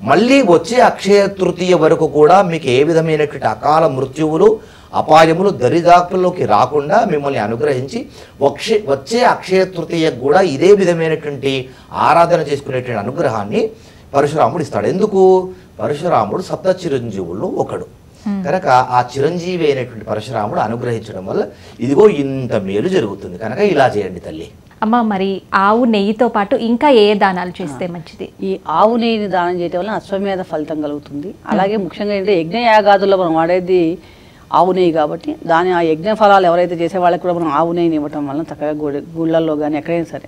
మళ్ళీ వచ్చే అక్షయ తృతీయ వరకు కూడా మీకు ఏ విధమైనటువంటి అకాల మృత్యువులు అపాయములు దరిదాపుల్లోకి రాకుండా మిమ్మల్ని అనుగ్రహించి వచ్చే అక్షయ తృతీయకు కూడా ఇదే విధమైనటువంటి ఆరాధన చేసుకునేటువంటి అనుగ్రహాన్ని పరశురాముడు ఇస్తాడు. ఎందుకు? పరశురాముడు సప్త చిరంజీవుల్లో ఒకడు కనుక ఆ చిరంజీవి అయినటువంటి పరశురాముడు అనుగ్రహించడం వల్ల ఇదిగో ఇంత మేలు జరుగుతుంది. కనుక ఇలా చేయండి తల్లి. అమ్మ, మరి ఆవు నెయ్యితో పాటు ఇంకా ఏ దానాలు చేస్తే మంచిది? ఈ ఆవు నెయ్యిని దానం చేయడం వల్ల అశ్వమేధ ఫలితం కలుగుతుంది. అలాగే ముఖ్యంగా ఏంటంటే యజ్ఞయాగాదుల్లో మనం వాడేది ఆవు నెయ్యి కాబట్టి ఆ యజ్ఞ ఫలాలు ఎవరైతే చేసే వాళ్ళకి కూడా మనం ఆవు నెయ్యిని ఇవ్వటం వల్ల చక్కగా గుళ్ళల్లో కానీ ఎక్కడైనా సరే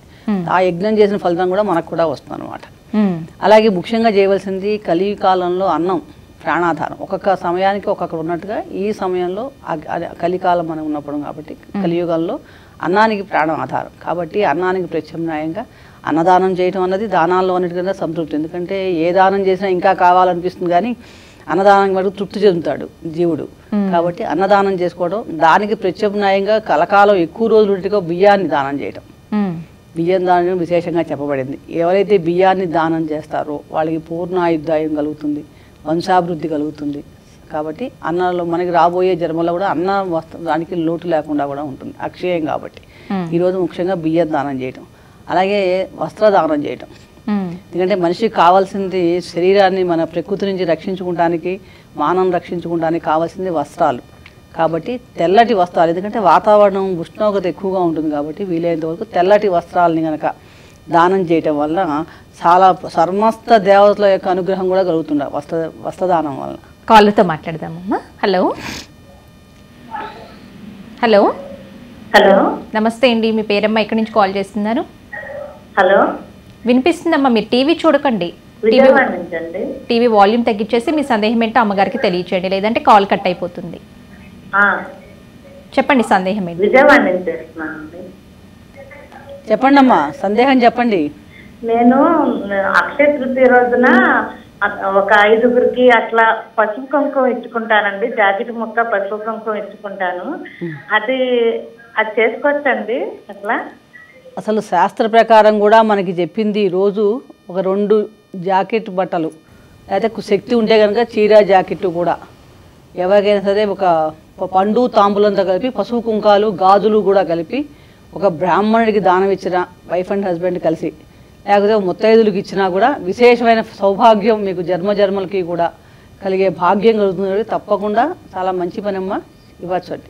ఆ యజ్ఞం చేసిన ఫలితం కూడా మనకు కూడా వస్తుంది అనమాట. అలాగే ముఖ్యంగా చేయవలసింది కలియుగ కాలంలో అన్నం ప్రాణాధారం. ఒక్కొక్క సమయానికి ఒక్కొక్కరు ఉన్నట్టుగా ఈ సమయంలో కలికాలం మనం ఉన్నప్పుడు కాబట్టి కలియుగంలో అన్నానికి ప్రాణం ఆధారం కాబట్టి అన్నానికి ప్రత్యామ్నాయంగా అన్నదానం చేయటం అన్నది దానాల్లో అన్నిటికన్నా సంతృప్తి. ఎందుకంటే ఏ దానం చేసినా ఇంకా కావాలనిపిస్తుంది కానీ అన్నదానం వరకు తృప్తి చెందుతాడు జీవుడు. కాబట్టి అన్నదానం చేసుకోవడం, దానికి ప్రత్యామ్నాయంగా కలకాలం ఎక్కువ రోజులుగా బియ్యాన్ని దానం చేయటం. బియ్యం దానం విశేషంగా చెప్పబడింది. ఎవరైతే బియ్యాన్ని దానం చేస్తారో వాళ్ళకి పూర్ణాయుద్ధాయం కలుగుతుంది, వంశాభివృద్ధి కలుగుతుంది. కాబట్టి అన్నంలో మనకి రాబోయే జన్మలో కూడా అన్న దానికి లోటు లేకుండా కూడా ఉంటుంది, అక్షయం కాబట్టి. ఈరోజు ముఖ్యంగా బియ్యం దానం చేయటం, అలాగే వస్త్రదానం చేయటం. ఎందుకంటే మనిషికి కావాల్సింది శరీరాన్ని మన ప్రకృతి నుంచి రక్షించుకోవడానికి, మానం రక్షించుకోవడానికి కావాల్సింది వస్త్రాలు. కాబట్టి తెల్లటి వస్త్రాలు, ఎందుకంటే వాతావరణం ఉష్ణోగ్రత ఎక్కువగా ఉంటుంది కాబట్టి వీలైనంత వరకు తెల్లటి వస్త్రాలని కనుక దానం చేయటం వల్ల చాలా సమస్త దేవతల యొక్క అనుగ్రహం కూడా కలుగుతుంది వస్త్రదానం వల్ల. కాళ్ళతో మాట్లాడదామమ్మా. హలో హలో హలో, నమస్తే అండి. మీ పేరమ్మా ఎక్కడి నుంచి కాల్ చేస్తున్నారు? హలో, వినిపిస్తుందమ్మా. మీరు టీవీ చూడకండి, విజయవాడ నుంచి అండి. టీవీ వాల్యూమ్ తగ్గించేసి మీ సందేహం ఏంటో అమ్మగారికి తెలియచేయండి, లేదంటే కాల్ కట్ అయిపోతుంది. చెప్పండి సందేహం ఏంటి? విజయవాడ నుంచి చేస్తున్నానండి. చెప్పండి అమ్మా, సందేహం చెప్పండి. నేను అక్షయ తృతీయ రోజున ఒక 5గురికి అట్లా పసుపు కుంకుమ ఇచ్చుకుంటానండి. జాకెట్ ముక్క పసుపు కుంకుమ ఇచ్చుకుంటాను. అది చేసుకోవచ్చండి అట్లా? అసలు శాస్త్ర ప్రకారం కూడా మనకి చెప్పింది రోజు ఒక 2 జాకెట్ బట్టలు, లేకపోతే శక్తి ఉంటే కనుక చీర జాకెట్టు కూడా ఎవరికైనా సరే ఒక పండు తాంబూలంతో కలిపి పసుపు కుంకాలు గాజులు కూడా కలిపి ఒక బ్రాహ్మణుడికి దానం ఇచ్చిన వైఫ్ అండ్ హస్బెండ్ కలిసి, లేకపోతే ముత్తైదులకు ఇచ్చినా కూడా విశేషమైన సౌభాగ్యం మీకు జన్మలకి కూడా కలిగే భాగ్యం కలుగుతుంది. తప్పకుండా చాలా మంచి పని అమ్మ, ఇవ్వచ్చు అండి.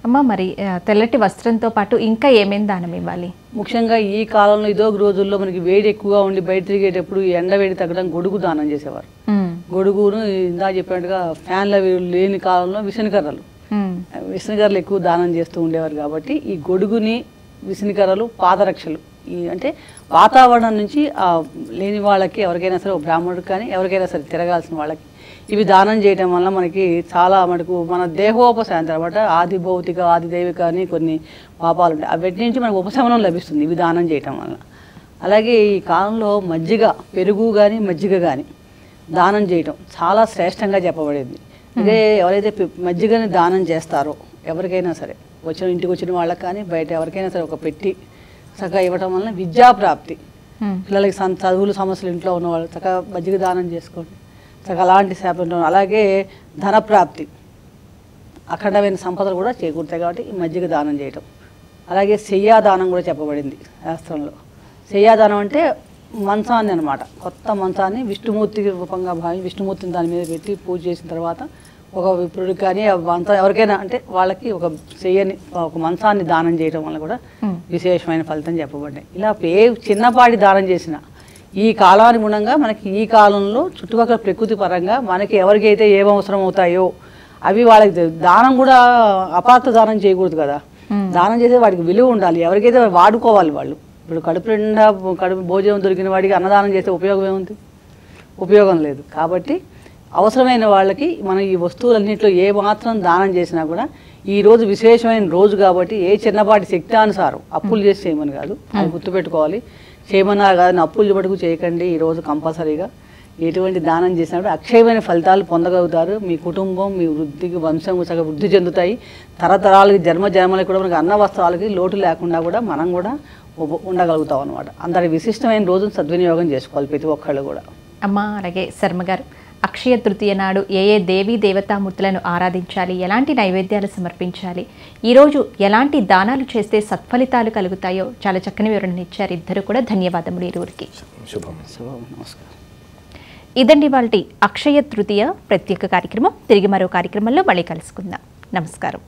అమ్మ, మరి తెల్లటి వస్త్రంతో పాటు ఇంకా ఏమేమి దానం ఇవ్వాలి? ముఖ్యంగా ఈ కాలంలో ఇదో రోజుల్లో మనకి వేడి ఎక్కువగా ఉండి బయట తిరిగేటప్పుడు ఎండ వేడి తగ్గడం గొడుగు దానం చేసేవారు. గొడుగును ఇందా చెప్పినట్టుగా ఫ్యాన్ల లేని కాలంలో విసనకర్రలు ఎక్కువ దానం చేస్తూ ఉండేవారు. కాబట్టి ఈ గొడుగుని, విసనకర్రలు, పాదరక్షలు, అంటే వాతావరణం నుంచి లేని వాళ్ళకి ఎవరికైనా సరే, బ్రాహ్మణుడికి కానీ ఎవరికైనా సరే తిరగాల్సిన వాళ్ళకి ఇవి దానం చేయడం వల్ల మనకి చాలా మన దేహోపశాంతి అనమాట. ఆది భౌతిక, ఆది దైవిక అని కొన్ని పాపాలు ఉంటాయి, అవిటి నుంచి మనకు ఉపశమనం లభిస్తుంది ఇవి దానం చేయటం వల్ల. అలాగే ఈ కాలంలో మజ్జిగ, పెరుగు కానీ మజ్జిగ కానీ దానం చేయటం చాలా శ్రేష్టంగా చెప్పబడింది. ఇదే ఎవరైతే మజ్జిగని దానం చేస్తారో ఎవరికైనా సరే, ఇంటికి వచ్చిన వాళ్ళకి కానీ బయట ఎవరికైనా సరే ఒక పెట్టి చక్కగా ఇవ్వటం వల్ల విద్యాప్రాప్తి, పిల్లలకి చదువులు సమస్యలు ఇంట్లో ఉన్నవాళ్ళు చక్కగా మజ్జిగ దానం చేసుకోండి, చక్కగా అలాంటి శాపం. అలాగే ధనప్రాప్తి, అఖండమైన సంపదలు కూడా చేకూరుతాయి కాబట్టి ఈ మజ్జిగ దానం చేయటం. అలాగే శయ్యాదానం కూడా చెప్పబడింది శాస్త్రంలో. శయ్యాదానం అంటే మంచాన్ని అనమాట, కొత్త మంచాన్ని విష్ణుమూర్తి రూపంగా భావించి విష్ణుమూర్తిని దాని మీద పెట్టి పూజ చేసిన తర్వాత ఒక విప్రుడికి కానీ ఎవరికైనా అంటే వాళ్ళకి ఒక చెయ్యని ఒక మంచాన్ని దానం చేయడం వల్ల కూడా విశేషమైన ఫలితం చెప్పబడ్డాయి. ఇలా ఏ చిన్నపాటి దానం చేసినా ఈ కాలానుగుణంగా మనకి ఈ కాలంలో చుట్టుపక్కల ప్రకృతి పరంగా మనకి ఎవరికైతే ఏం అవసరం అవుతాయో అవి వాళ్ళకి దానం కూడా అపార్థ దానం చేయకూడదు కదా. దానం చేసే వాడికి విలువ ఉండాలి, ఎవరికైతే వాడుకోవాలి వాళ్ళు. ఇప్పుడు కడుపు నిండా భోజనం దొరికిన వాడికి అన్నదానం చేసే ఉపయోగం ఏముంది? ఉపయోగం లేదు. కాబట్టి అవసరమైన వాళ్ళకి మనం ఈ వస్తువులన్నింటిలో ఏ మాత్రం దానం చేసినా కూడా ఈ రోజు విశేషమైన రోజు కాబట్టి ఏ చిన్నపాటి శక్తి అనుసారం అప్పులు చేసి చేయమని కాదు, అది గుర్తుపెట్టుకోవాలి. చేయమన్నారు కాదని అప్పులు మటుకు చేయకండి. ఈరోజు కంపల్సరీగా ఎటువంటి దానం చేసినప్పుడు అక్షయమైన ఫలితాలు పొందగలుగుతారు. మీ కుటుంబం, మీ వృద్ధికి, వంశం చక్కగా వృద్ధి చెందుతాయి. తరతరాలకి, జన్మలకి కూడా మనకి అన్న వస్త్రాలకి లోటు లేకుండా కూడా మనం కూడా ఉండగలుగుతాం అనమాట. అంతటి విశిష్టమైన రోజును సద్వినియోగం చేసుకోవాలి ప్రతి ఒక్కళ్ళు కూడా. అమ్మ, అలాగే శర్మ గారు, అక్షయ తృతీయ నాడు ఏ ఏ దేవీ దేవతామూర్తులను ఆరాధించాలి, ఎలాంటి నైవేద్యాలు సమర్పించాలి, ఈరోజు ఎలాంటి దానాలు చేస్తే సత్ఫలితాలు కలుగుతాయో చాలా చక్కని వివరణ ఇచ్చారు. ఇద్దరు కూడా ధన్యవాదములు ఇరువురికి. శుభం. నమస్కారం. ఇదండి వాళ్ళ అక్షయ తృతీయ ప్రత్యేక కార్యక్రమం. తిరిగి మరో కార్యక్రమంలో మళ్ళీ కలుసుకుందాం. నమస్కారం.